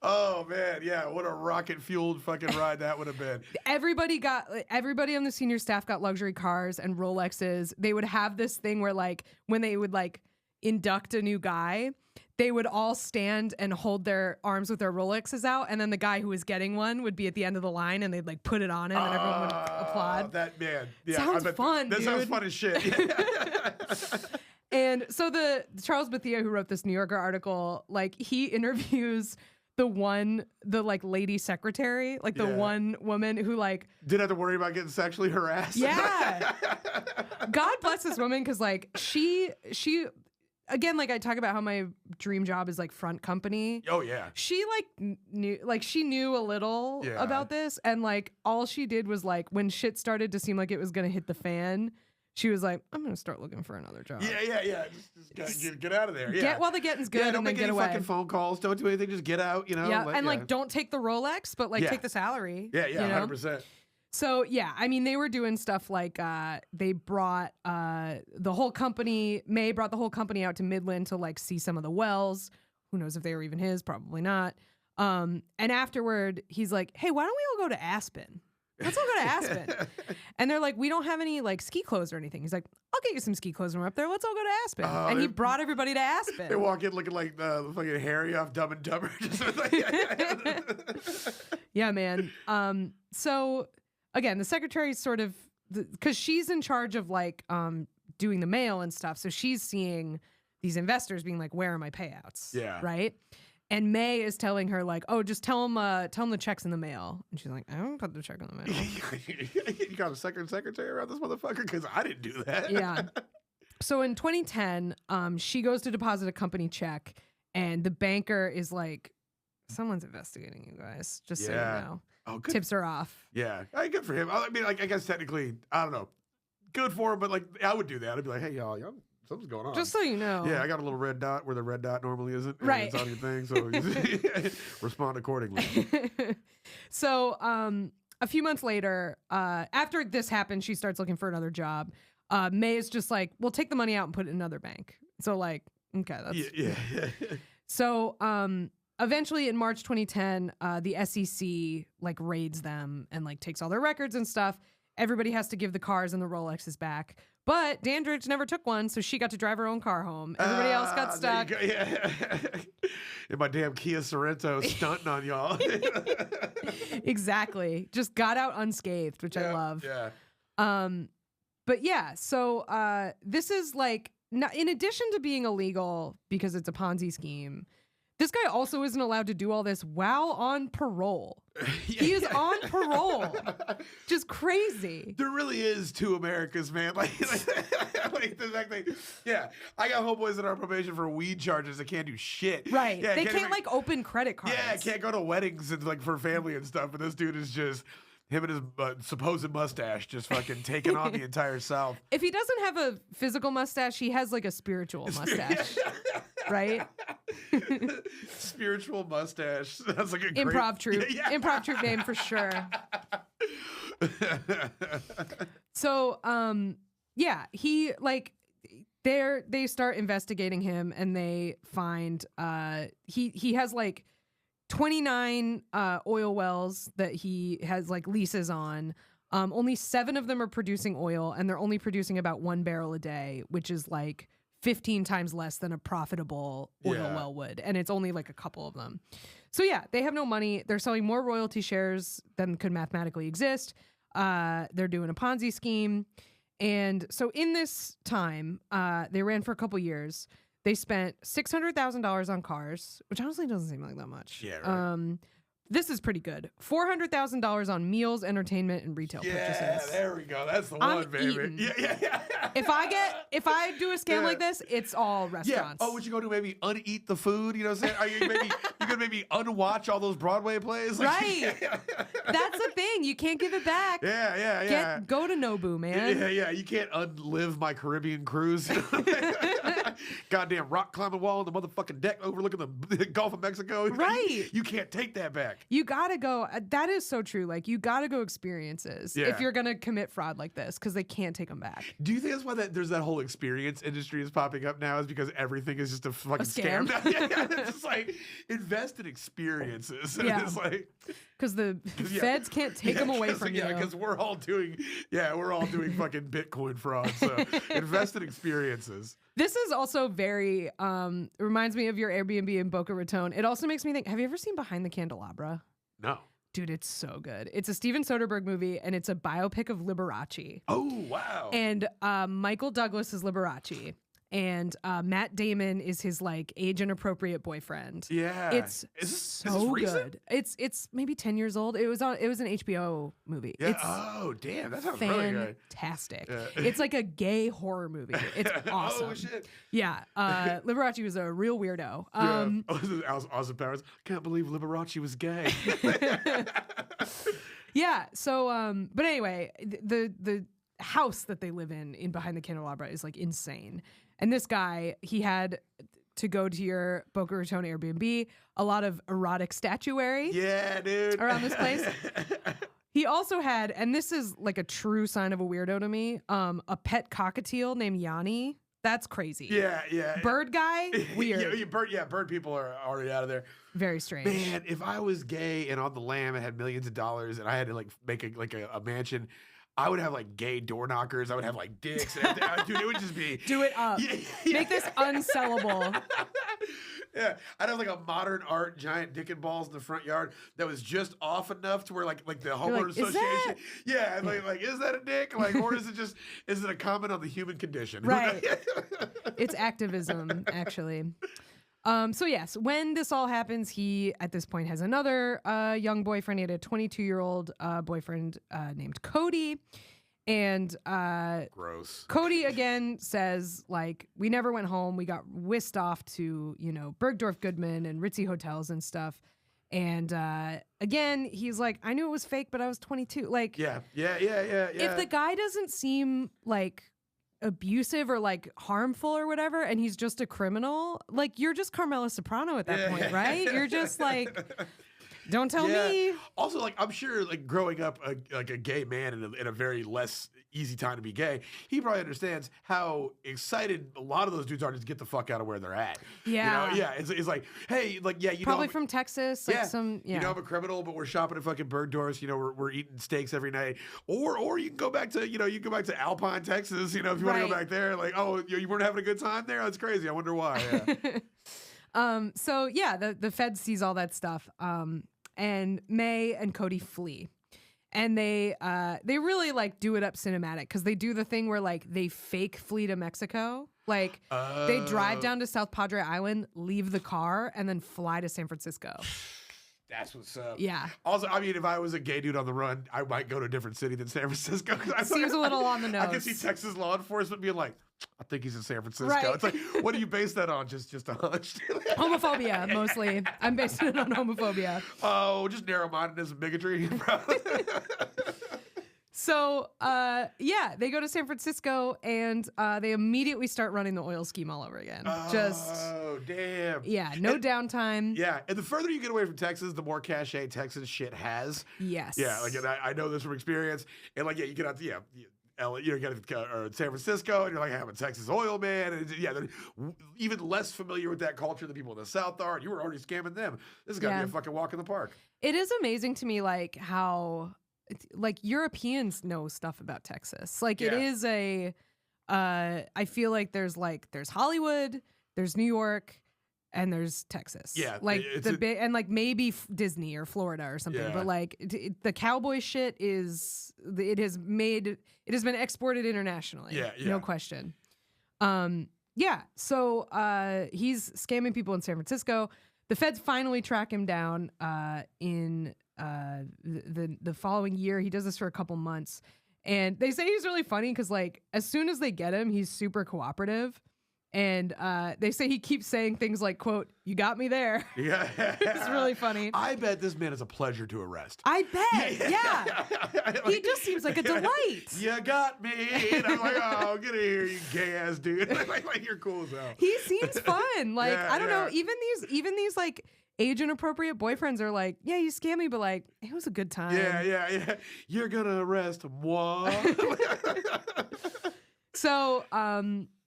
Oh man, yeah, what a rocket fueled fucking ride that would have been. Everybody on the senior staff got luxury cars and Rolexes. They would have this thing where like when they would like induct a new guy, they would all stand and hold their arms with their Rolexes out, and then the guy who was getting one would be at the end of the line, and they'd like put it on him, and everyone would applaud. That man, yeah, sounds fun. That dude. sounds fun as shit. And so the Charles Bethia, who wrote this New Yorker article, like he interviews the like lady secretary, like the one woman who like didn't have to worry about getting sexually harassed. Yeah. God bless this woman, because like she again, like I talk about how my dream job is like front company. Oh yeah. She she knew a little about this, and like all she did was like when shit started to seem like it was gonna hit the fan, she was like, I'm gonna start looking for another job. Yeah. Just get out of there. Yeah. Get while the getting's good, don't and then make get any away. fucking phone calls. Don't do anything. Just get out. Yeah, and like don't take the Rolex, but like take the salary. Yeah, 100%. So yeah, I mean, they were doing stuff like they brought the whole company. May brought the whole company out to Midland to like see some of the wells. Who knows if they were even his? Probably not. And afterward, he's like, "Hey, why don't we all go to Aspen? Let's all go to Aspen." And they're like, "We don't have any like ski clothes or anything." He's like, "I'll get you some ski clothes when we're up there. Let's all go to Aspen." And he brought everybody to Aspen. They walk in looking like the fucking Harry off Dumb and Dumber. Yeah, man. So again, the secretary's sort of because she's in charge of like doing the mail and stuff. So she's seeing these investors being like, "Where are my payouts?" Yeah. Right. And May is telling her like, "Oh, just tell him the check's in the mail." And she's like, "I don't put the check in the mail." You got a secretary around this motherfucker? Because I didn't do that. Yeah. So in 2010, she goes to deposit a company check, and the banker is like, "Someone's investigating you guys, just so you know." Oh, good. Tips her off. Yeah. Good for him. I mean, like, I guess technically, I don't know. Good for him, but like, I would do that. I'd be like, "Hey, y'all, something's going on. Just so you know." Yeah, I got a little red dot where the red dot normally isn't. And right. It's on your thing, so respond accordingly. So a few months later, after this happened, she starts looking for another job. May is just like, "Well, take the money out and put it in another bank." So like, okay, that's... Yeah. So eventually in March 2010, the SEC like raids them and like takes all their records and stuff. Everybody has to give the cars and the Rolexes back. But Dandridge never took one, so she got to drive her own car home. Everybody else got stuck. Yeah. In my damn Kia Sorento stunting on y'all. Exactly. Just got out unscathed, which I love. Yeah. But yeah, so this is like, in addition to being illegal because it's a Ponzi scheme, this guy also isn't allowed to do all this while on parole. He is on parole. Just crazy. There really is two Americas, man. Like the fact that, I got homeboys that are on probation for weed charges that can't do shit. Right. Yeah, they can't like open credit cards. Yeah, can't go to weddings and like for family and stuff. But this dude is just him and his supposed mustache just fucking taking on the entire South. If he doesn't have a physical mustache, he has like a spiritual mustache. Right? Spiritual mustache. That's like a improv great... troupe. Improv troupe name for sure. So, yeah, he like they start investigating him and they find he has like 29 oil wells that he has like leases on. Only 7 of them are producing oil, and they're only producing about 1 barrel a day, which is like 15 times less than a profitable oil well would. And it's only like a couple of them. So yeah, they have no money. They're selling more royalty shares than could mathematically exist. They're doing a Ponzi scheme. And so in this time, they ran for a couple years. They spent $600,000 on cars, which honestly doesn't seem like that much. Yeah, right. This is pretty good. $400,000 on meals, entertainment, and retail purchases. Yeah, there we go. That's the one, baby. Eating. Yeah. If I do a scam like this, it's all restaurants. Yeah. Oh, would you go to maybe uneat the food? You know what I'm saying? Are you could maybe unwatch all those Broadway plays? Like, Right. That's the thing. You can't give it back. Yeah. Go to Nobu, man. Yeah. You can't unlive my Caribbean cruise. Goddamn rock climbing wall on the motherfucking deck overlooking the Gulf of Mexico. Right. You can't take that back. You gotta go. That is so true. Like, you gotta go experiences if you're gonna commit fraud like this, because they can't take them back. Do you think that's why there's that whole experience industry is popping up now? Is because everything is just a fucking scam? Yeah. It's just like invest in experiences. And Yeah. it's like, Because the feds can't take them away from you. Yeah, because we're all doing fucking Bitcoin fraud. So invest in experiences. This is also very reminds me of your Airbnb in Boca Raton. It also makes me think, have you ever seen Behind the Candelabra? No. Dude, it's so good. It's a Steven Soderbergh movie, and it's a biopic of Liberace. Oh, wow. And Michael Douglas is Liberace, and Matt Damon is his like age-inappropriate boyfriend. Yeah. It's is so this recent? good. It's maybe 10 years old. It was an HBO movie. Yeah. It's Oh, damn. That sounds really good. fantastic. Yeah. It's like a gay horror movie. It's awesome. Oh, shit. Yeah. Liberace was a real weirdo. Austin Powers. Can't believe Liberace was gay. Yeah. So, but anyway, the house that they live in Behind the Candelabra is like insane. And this guy, he had to go to your Boca Raton Airbnb, a lot of erotic statuary. Yeah, dude. Around this place. He also had, and this is like a true sign of a weirdo to me, a pet cockatiel named Yanni. That's crazy. Yeah. Bird guy, weird. Bird people are already out of there. Very strange. Man, if I was gay and on the lam and had millions of dollars and I had to like make a mansion, I would have like gay door knockers. I would have like dicks. And dude, it would just be do it up. Yeah. Make this unsellable. Yeah, I'd have like a modern art giant dick and balls in the front yard that was just off enough to where like the homeowner association. Yeah, like is that a dick? Like, or is it a comment on the human condition? Right. It's activism, actually. So yes, when this all happens, he at this point has another young boyfriend. He had a 22-year-old boyfriend named Cody. And gross. Cody again says, like, we never went home. We got whisked off to, Bergdorf Goodman and Ritzy hotels and stuff. And again, he's like, I knew it was fake, but I was 22. Like, yeah. If the guy doesn't seem like abusive or like harmful or whatever, and he's just a criminal, like, you're just Carmela Soprano at that point, right? You're just like, don't tell me. Also, like, I'm sure, like, growing up like a gay man in a very less easy time to be gay, he probably understands how excited a lot of those dudes are to get the fuck out of where they're at. Yeah. It's like, hey, like, you probably from Texas, like you know I'm a criminal, but we're shopping at fucking Bergdorf's. We're eating steaks every night, or you can go back to Alpine, Texas. If you want to go back there, like, oh, you weren't having a good time there. That's crazy. I wonder why. Yeah. So yeah, the Fed sees all that stuff. And May and Cody flee. And they really like do it up cinematic, because they do the thing where like they fake flee to Mexico. Like they drive down to South Padre Island, leave the car, and then fly to San Francisco. That's what's up. Yeah. Also, I mean, if I was a gay dude on the run, I might go to a different city than San Francisco. Seems a little on the nose. I can see Texas law enforcement being like, I think he's in San Francisco. Right. It's like, what do you base that on? Just a hunch? Homophobia, mostly. I'm basing it on homophobia. Oh, just narrow-mindedness and bigotry. So, yeah, they go to San Francisco and they immediately start running the oil scheme all over again. Oh, damn. Yeah, no downtime. Yeah, and the further you get away from Texas, the more cachet Texas shit has. Yes. Yeah, like and I know this from experience. And like, yeah, you get out to LA, you get to San Francisco, and you're like, I'm a Texas oil man. And yeah, they're even less familiar with that culture than people in the South are. And you were already scamming them. This is gonna be a fucking walk in the park. It is amazing to me, like how, like Europeans know stuff about Texas. Like it is I feel like there's Hollywood, there's New York, and there's Texas. Yeah, like and like maybe Disney or Florida or something. Yeah. But like the cowboy shit it has been exported internationally. Yeah, no question. Yeah. So he's scamming people in San Francisco. The feds finally track him down in the following year. He does this for a couple months, and they say he's really funny because like as soon as they get him, he's super cooperative. And they say he keeps saying things like, quote, "You got me there." Yeah. It's really funny. I bet this man is a pleasure to arrest. I bet. Yeah. He just seems like a delight. You got me. And I'm like, oh, get in here, you gay ass dude. like you're cool as hell. He seems fun. Like, Yeah, I don't know. Even these like age inappropriate boyfriends are like, yeah, you scammed me, but like, it was a good time. Yeah. You're gonna arrest moi. So,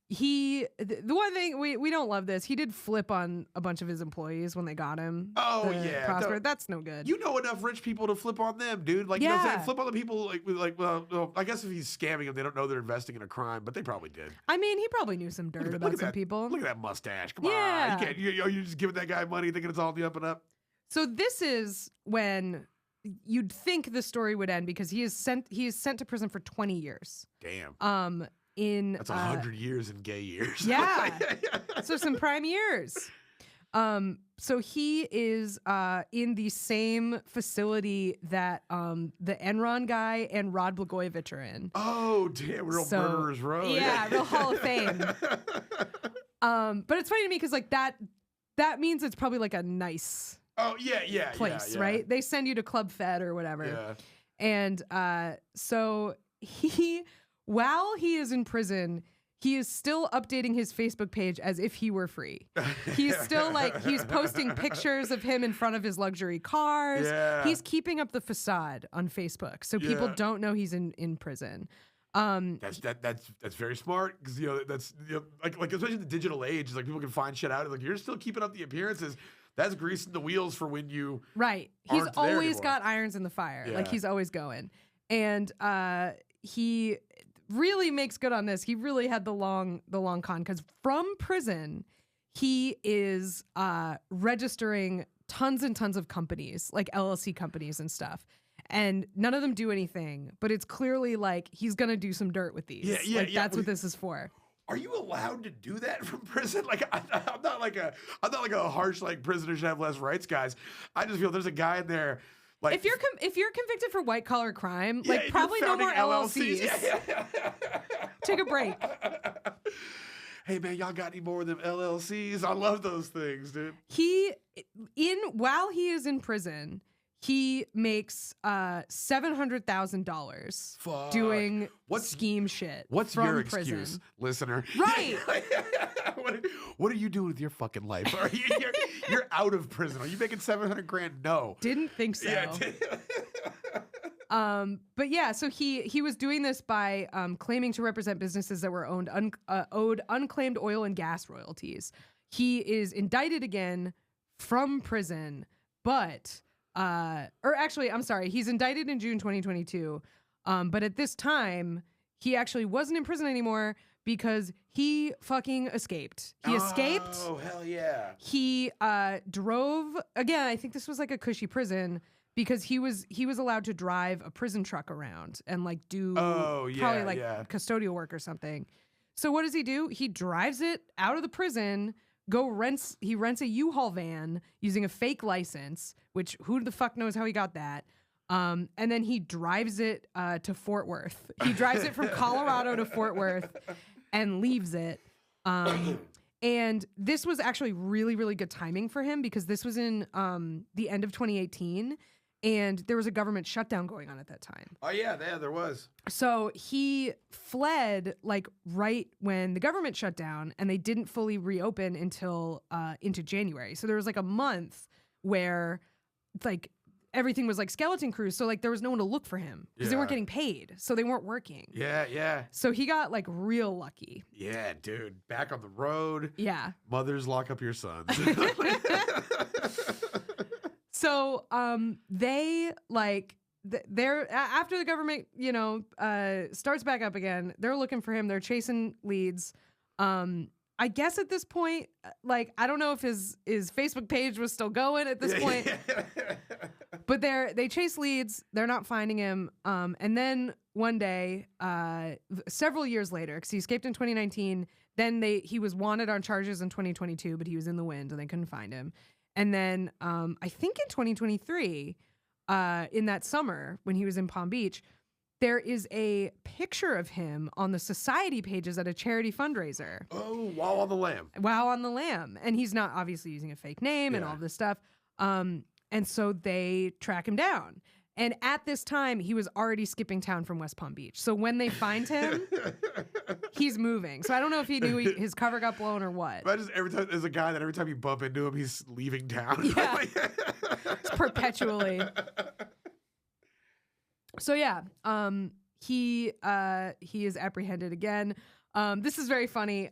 the one thing we don't love this. He did flip on a bunch of his employees when they got him. Oh yeah, Prosper. That's no good. You know enough rich people to flip on them, dude. Like, you know what I'm saying? Flip on the people. Well, I guess if he's scamming them, they don't know they're investing in a crime, but they probably did. I mean, he probably knew some dirt about some people. Look at that mustache. Come Yeah. on, you can't. You're just giving that guy money, thinking it's all on the up and up. So this is when you'd think the story would end because he is sent to prison for 20 years. Damn. That's 100 years in gay years. Yeah. So some prime years. So he is in the same facility that the Enron guy and Rod Blagojevich are in. Oh, damn, real murderers row. Yeah, real Hall of Fame. But it's funny to me because like that means it's probably like a nice place, right? They send you to Club Fed or whatever. Yeah. And so while he is in prison, he is still updating his Facebook page as if he were free. He's still like, he's posting pictures of him in front of his luxury cars. Yeah. He's keeping up the facade on Facebook so people don't know he's in prison. That's very smart because that's like especially in the digital age, like people can find shit out. Like you're still keeping up the appearances. That's greasing the wheels for when you He's always anymore. got irons in the fire. Yeah. Like he's always going, and he really makes good on this. He really had the long con because from prison he is registering tons and tons of companies, like LLC companies and stuff. And none of them do anything, but it's clearly like he's gonna do some dirt with these. That's what this is for. Are you allowed to do that from prison? Like I'm not like a harsh like prisoner should have less rights, guys. I just feel there's a guy in there. Like if you're convicted for white collar crime, like probably no more LLCs. Yeah. Take a break. Hey man, y'all got any more of them LLCs? I love those things, dude. While he is in prison, he makes $700,000 doing scheme shit. What's from your prison. excuse, listener? Right. What are you doing with your fucking life? You're out of prison. Are you making $700,000? No. Didn't think so. Yeah. But yeah, so he was doing this by claiming to represent businesses that were owed unclaimed oil and gas royalties. He is indicted again from prison, but he's indicted in June 2022. But at this time, he actually wasn't in prison anymore because he fucking escaped. He escaped. Oh, hell yeah. He drove, again, I think this was like a cushy prison because he was allowed to drive a prison truck around and like do custodial work or something. So what does he do? He drives it out of the prison, he rents a U-Haul van using a fake license, which who the fuck knows how he got that. And then he drives it to Fort Worth. He drives it from Colorado to Fort Worth and leaves it. And this was actually really, really good timing for him because this was in the end of 2018. and there was a government shutdown going on at that time. Oh yeah, there was. So he fled like right when the government shut down, and they didn't fully reopen until into January. So there was like a month where like everything was like skeleton crews. So like there was no one to look for him because they weren't getting paid. So they weren't working. Yeah. So he got like real lucky. Yeah, dude. Back on the road. Yeah. Mothers, lock up your sons. So they like they're after the government, you know, starts back up again. They're looking for him. They're chasing leads. I guess at this point, like, I don't know if his Facebook page was still going at this point, but they chase leads. They're not finding him. And then one day, several years later, because he escaped in 2019, then he was wanted on charges in 2022, but he was in the wind and they couldn't find him. And then I think in 2023, in that summer when he was in Palm Beach, there is a picture of him on the society pages at a charity fundraiser. Oh, Wow on the Lamb. Wow on the Lamb. And he's not obviously using a fake name and all this stuff. And so they track him down. And at this time, he was already skipping town from West Palm Beach. So when they find him, he's moving. So I don't know if he knew his cover got blown or what. Imagine every time there's a guy that every time you bump into him, he's leaving town. Yeah. It's perpetually. So yeah, he is apprehended again. This is very funny.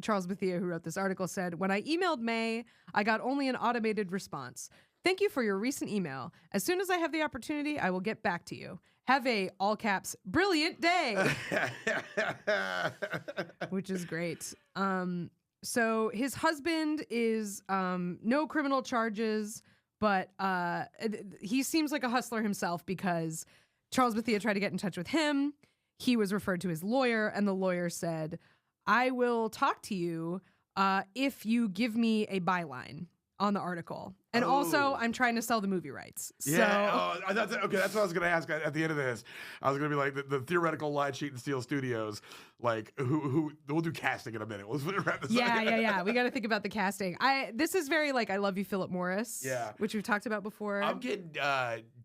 Charles Bethia, who wrote this article, said, "When I emailed May, I got only an automated response. Thank you for your recent email. As soon as I have the opportunity, I will get back to you. Have a, all caps, brilliant day." Which is great. So his husband is no criminal charges, but he seems like a hustler himself because Charles Bethia tried to get in touch with him. He was referred to his lawyer, and the lawyer said, "I will talk to you if you give me a byline on the article. And also, I'm trying to sell the movie rights." Yeah. So, that's what I was going to ask at the end of this. I was going to be like, the theoretical Lie, Cheat, and Steal studios, like, who we'll do casting in a minute. We'll wrap this up. Yeah. We got to think about the casting. This is very like I Love You, Philip Morris. Yeah. Which we've talked about before. I'm getting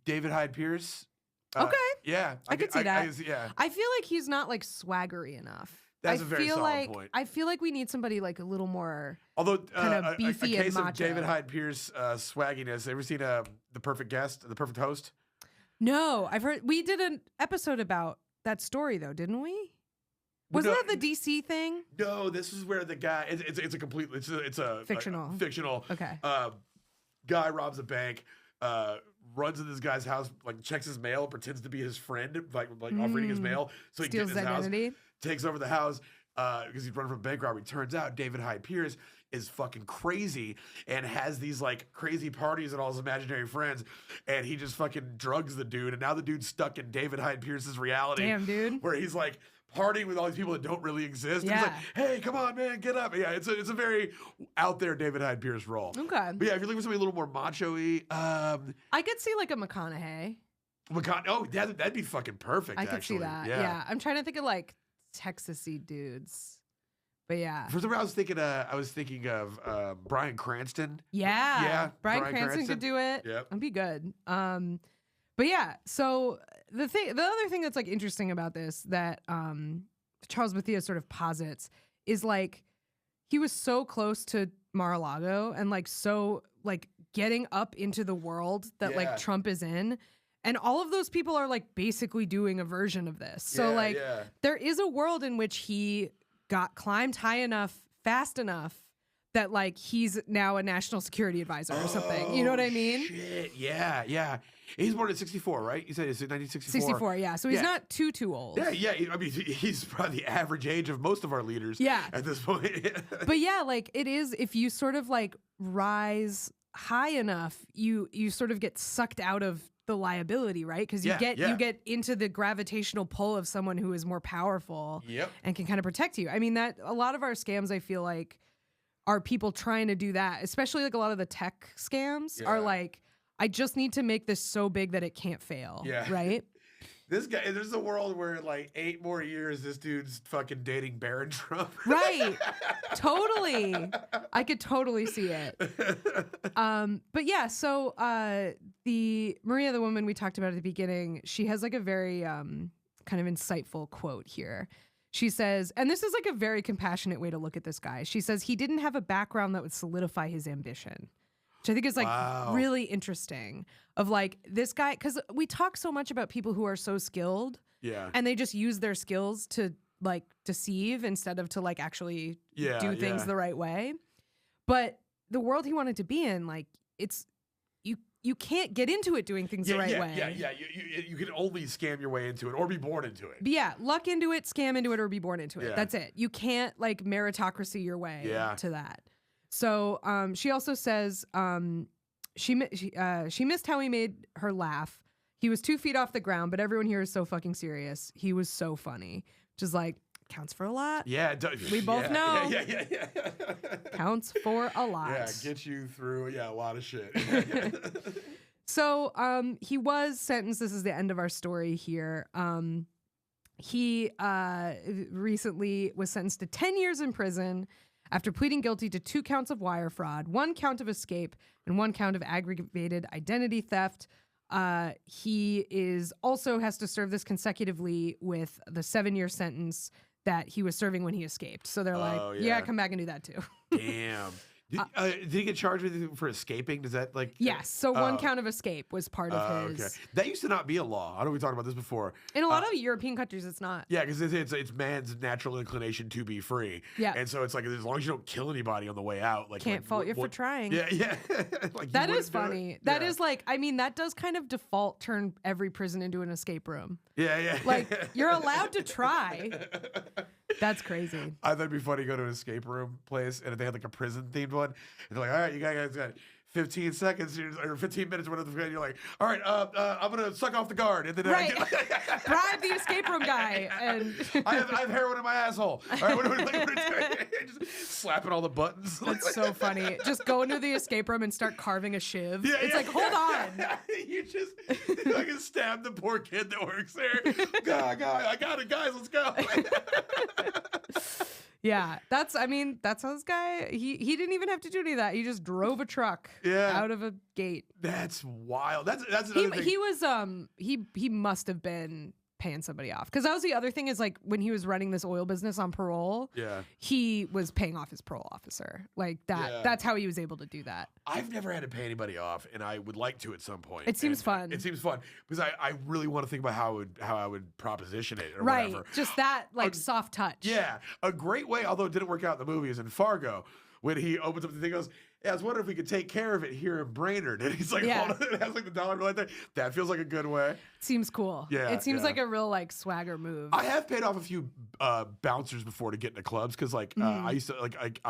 David Hyde Pierce. Okay. Yeah. I could see that. Yeah. I feel like he's not like swaggery enough. That's a very solid point. I feel like we need somebody like a little more, although kind of beefy a case and macho. of David Hyde Pierce swagginess. Ever seen The Perfect Guest, The Perfect Host? No, I've heard. We did an episode about that story though, didn't we? Wasn't that the DC thing? No, this is where the guy. It's a complete. It's a fictional. Fictional. Okay. Guy robs a bank. Runs in this guy's house, like checks his mail, pretends to be his friend, like offering his mail, so he steals gets his identity. House, takes over the house because he's running from bank robbery. Turns out David Hyde Pierce is fucking crazy and has these like crazy parties and all his imaginary friends, and he just fucking drugs the dude, and now the dude's stuck in David Hyde Pierce's reality. Damn, dude. Where he's like partying with all these people that don't really exist. Yeah. And he's like, "Hey, come on, man, get up." Yeah, it's a very out there David Hyde Pierce role. Okay. But yeah, if you're looking for something a little more macho-y, I could see like a McConaughey. oh, that'd be fucking perfect. I could actually. see that. Yeah. Yeah. I'm trying to think of like Texas-y dudes. But yeah. For some reason, I was thinking of Bryan Cranston. Yeah. Yeah, Bryan Bryan Cranston Cranston could do it. Yep. That'd be good. But yeah, so the other thing that's like interesting about this that Charles Bethia sort of posits is like he was so close to Mar-a-Lago and like so like getting up into the world that like Trump is in. And all of those people are like basically doing a version of this. So there is a world in which he climbed high enough, fast enough that like he's now a national security advisor or something. You know what I mean? Shit. Yeah. He's born in 64, right? You said it's 1964. 64, yeah. So he's not too old. Yeah. I mean, he's probably the average age of most of our leaders at this point. But yeah, like it is, if you sort of like rise high enough, you sort of get sucked out of the liability, right? Because you get into the gravitational pull of someone who is more powerful and can kind of protect you. I mean, that a lot of our scams, I feel like, are people trying to do that, especially like a lot of the tech scams are like, I just need to make this so big that it can't fail, right? This guy, there's a world where in like 8 more years, this dude's fucking dating Barron Trump. Right. Totally. I could totally see it. But yeah, so the Maria, the woman we talked about at the beginning, she has like a very kind of insightful quote here. She says, and this is like a very compassionate way to look at this guy. She says, he didn't have a background that would solidify his ambition. Which I think is like really interesting of like this guy, because we talk so much about people who are so skilled and they just use their skills to like deceive instead of to like actually do things the right way. But the world he wanted to be in, like it's, you can't get into it doing things the right way. Yeah. You can only scam your way into it or be born into it. But yeah, luck into it, scam into it, or be born into it. That's it. You can't like meritocracy your way to that. So she also says she missed how he made her laugh. He was 2 feet off the ground, but everyone here is so fucking serious. He was so funny, which is like counts for a lot. Yeah, we both know. Yeah. Counts for a lot. Yeah, get you through a lot of shit. So he was sentenced. This is the end of our story here. He recently was sentenced to 10 years in prison after pleading guilty to 2 counts of wire fraud, 1 count of escape, and 1 count of aggravated identity theft. He is also has to serve this consecutively with the 7-year sentence that he was serving when he escaped. So they're come back and do that too. Damn. Did he get charged with for escaping? Does that like? Yes. So 1 count of escape was part of his. Okay. That used to not be a law. I know we talked about this before. In a lot of European countries, it's not. Yeah, because it's man's natural inclination to be free. Yeah. And so it's like as long as you don't kill anybody on the way out, like can't fault you for trying. Yeah. Like that is funny. That is like, I mean, that does kind of default turn every prison into an escape room. Yeah. Like you're allowed to try. That's crazy. I thought it'd be funny to go to an escape room place and if they had like a prison themed one, and they're like, all right, you guys got 15 seconds or 15 minutes, whatever. And you're like, all right, I'm gonna suck off the guard, and then bribe the escape room guy, and I have heroin in my asshole. All right, what are we doing? Just slapping all the buttons. That's so funny. Just go into the escape room and start carving a shiv. It's like, hold on. You just like stab the poor kid that works there. God, I got it, guys. Let's go. Yeah, that's how this guy, he didn't even have to do any of that. He just drove a truck out of a gate. That's wild. That's another thing. He was, he must have been paying somebody off. Because that was the other thing is like when he was running this oil business on parole, he was paying off his parole officer. Like that. Yeah. That's how he was able to do that. I've never had to pay anybody off, and I would like to at some point. It seems fun. It seems fun because I really want to think about how I would proposition it or right. whatever. Just that like soft touch. Yeah. A great way, although it didn't work out in the movie, is in Fargo when he opens up the thing and goes, I was wondering if we could take care of it here in Brainerd. And he's like, hold on, it has like the dollar bill right there. That feels like a good way. Seems cool. Yeah. It seems like a real like swagger move. I have paid off a few bouncers before to get into clubs because like I used to like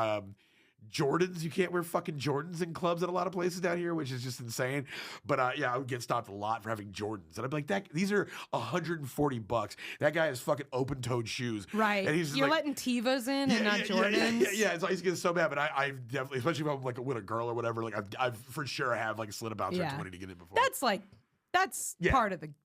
Jordans. You can't wear fucking Jordans in clubs at a lot of places down here, which is just insane. But I would get stopped a lot for having Jordans, and I'd be like, these are $140. That guy has fucking open-toed shoes, right? And he's you're like, letting Tevas in and not Jordans. Yeah. So I used to get so mad, but I definitely, especially if I'm like with a girl or whatever, like I've for sure have like slid a bouncer at 20 to get in before. That's part of the game.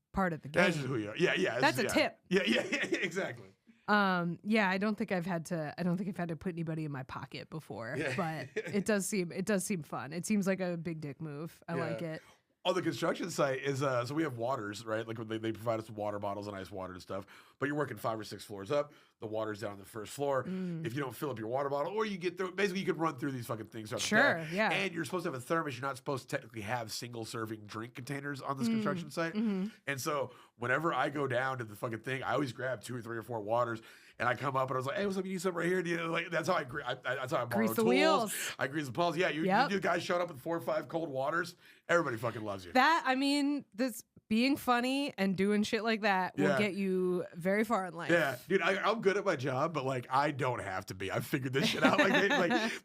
That's just who you are. Yeah. That's a tip. Yeah, exactly. I don't think I've had to put anybody in my pocket before, but it does seem fun. It seems like a big dick move. I like it. On the construction site is so we have waters, right? Like they provide us with water bottles and ice water and stuff. But you're working 5 or 6 floors up. The water's down on the first floor. If you don't fill up your water bottle, or you get through, basically you can run through these fucking things. Sure, yeah. And you're supposed to have a thermos. You're not supposed to technically have single serving drink containers on this construction site. And so whenever I go down to the fucking thing, I always grab 2 or 3 or 4 waters. And I come up and I was like, hey, what's up? You need something right here? Like that's how I borrow grease the tools. Wheels. I grease the balls. Yeah, you do guys showing up with 4 or 5 cold waters. Everybody fucking loves you. This being funny and doing shit like that will get you very far in life. Yeah, dude, I'm good at my job, but like I don't have to be. I've figured this shit out.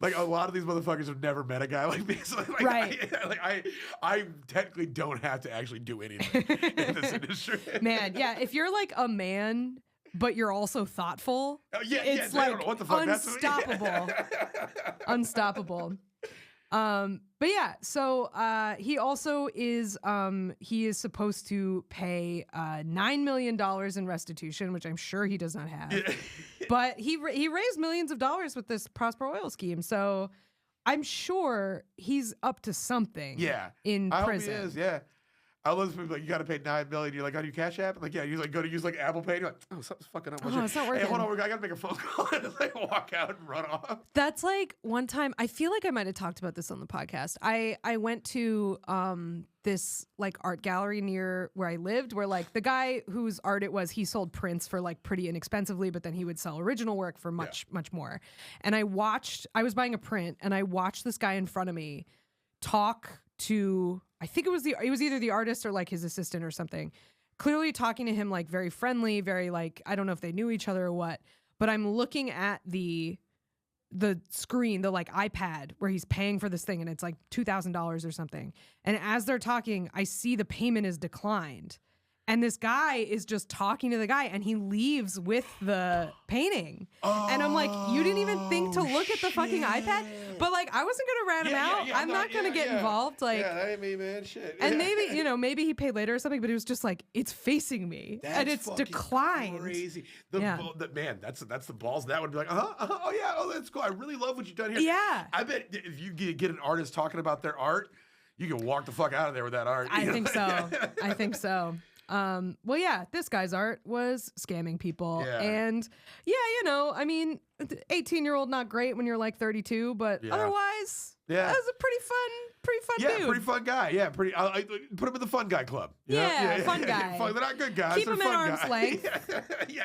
Like a lot of these motherfuckers have never met a guy like me. So I technically don't have to actually do anything in this industry. Man, yeah, if you're like a man, but you're also thoughtful. It's like what the fuck? Unstoppable. Unstoppable. But yeah, so he also is he is supposed to pay $9 million in restitution, which I'm sure he does not have. But he raised millions of dollars with this Prosper Oil scheme, so I'm sure he's up to something. Yeah, in I prison. hope he is. Yeah. I love people like, you got to pay $9 million. You're like, how do you Cash App? I'm like, yeah, you like go to use like Apple Pay. You're like, oh, something's fucking up. Oh, it's not working. Hey, hold on, I got to make a phone call and like walk out and run off. That's like one time, I feel like I might have talked about this on the podcast. I went to this like art gallery near where I lived, where like the guy whose art it was, he sold prints for like pretty inexpensively, but then he would sell original work for much more. And I was buying a print and I watched this guy in front of me talk to, I think it was either the artist or like his assistant or something, clearly talking to him like very friendly, very like, I don't know if they knew each other or what, but I'm looking at the screen, the like iPad where he's paying for this thing and it's like $2,000 or something. And as they're talking, I see the payment is declined. And this guy is just talking to the guy and he leaves with the painting. And I'm like, you didn't even think to look at the fucking iPad? But like, I wasn't going to rat him out. I'm not going to get involved. Like, yeah, that ain't me, man. Shit. And maybe, maybe he paid later or something, but it was just like, it's facing me. That's and it's fucking declined. Crazy. Man, that's the balls. That would be like, oh yeah, oh, that's cool. I really love what you've done here. Yeah. I bet if you get an artist talking about their art, you can walk the fuck out of there with that art. I think so. I think so. Well, yeah, this guy's art was scamming people. Yeah. And yeah, I mean, 18-year-old, not great when you're like 32, but otherwise, that was a pretty fun dude. Pretty fun guy. Yeah, I put him in the fun guy club. Fun guy. They're not good guys. Keep they're him fun at arm's guy. length.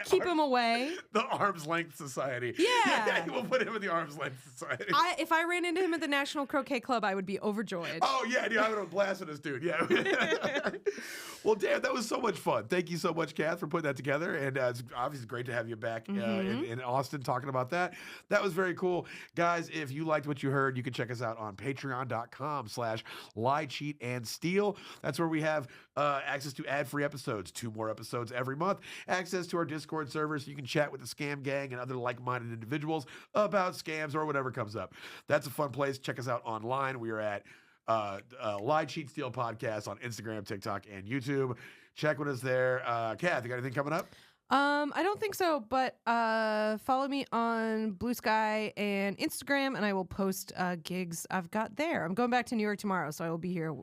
Keep him away. The arm's length society. Yeah. We'll put him in the arm's length society. If I ran into him at the National Croquet Club, I would be overjoyed. Oh yeah, dude, I'm gonna blast with this dude. Yeah. Well, damn, that was so much fun. Thank you so much, Kath, for putting that together. And it's obviously great to have you back in Austin talking about that. That was very cool. Guys, if you liked what you heard, you can check us out on patreon.com/lie, cheat, and steal. That's where we have access to ad-free episodes, 2 more episodes every month, access to our Discord server so you can chat with the Scam Gang and other like-minded individuals about scams or whatever comes up. That's a fun place. Check us out online. We are at Lie, Cheat, Steal Podcast on Instagram, TikTok, and YouTube. Check with us there. Kath, you got anything coming up? I don't think so, but follow me on Blue Sky and Instagram, and I will post gigs I've got there. I'm going back to New York tomorrow, so I will be here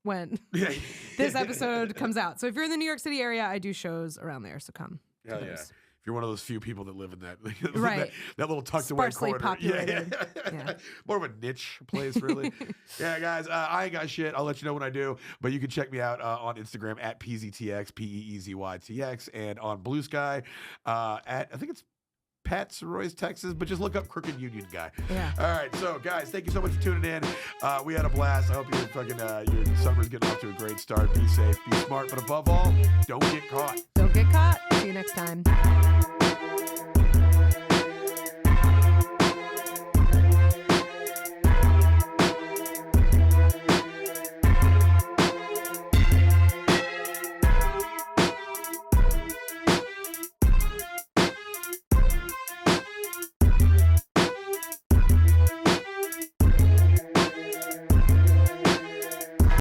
when this episode comes out. So if you're in the New York City area, I do shows around there, so come. Hell yeah. If you're one of those few people that live in that, right. that little tucked away corner. Populated. Yeah. More of a niche place, really. Yeah, guys, I ain't got shit. I'll let you know when I do. But you can check me out on Instagram at PZTX, PEEZYTX, and on Blue Sky at, I think it's Pat Soroy's Texas, but just look up Crooked Union Guy. Yeah. All right, so guys, thank you so much for tuning in. We had a blast. I hope your your summer's getting off to a great start. Be safe, be smart, but above all, don't get caught. Don't get caught. See you next time.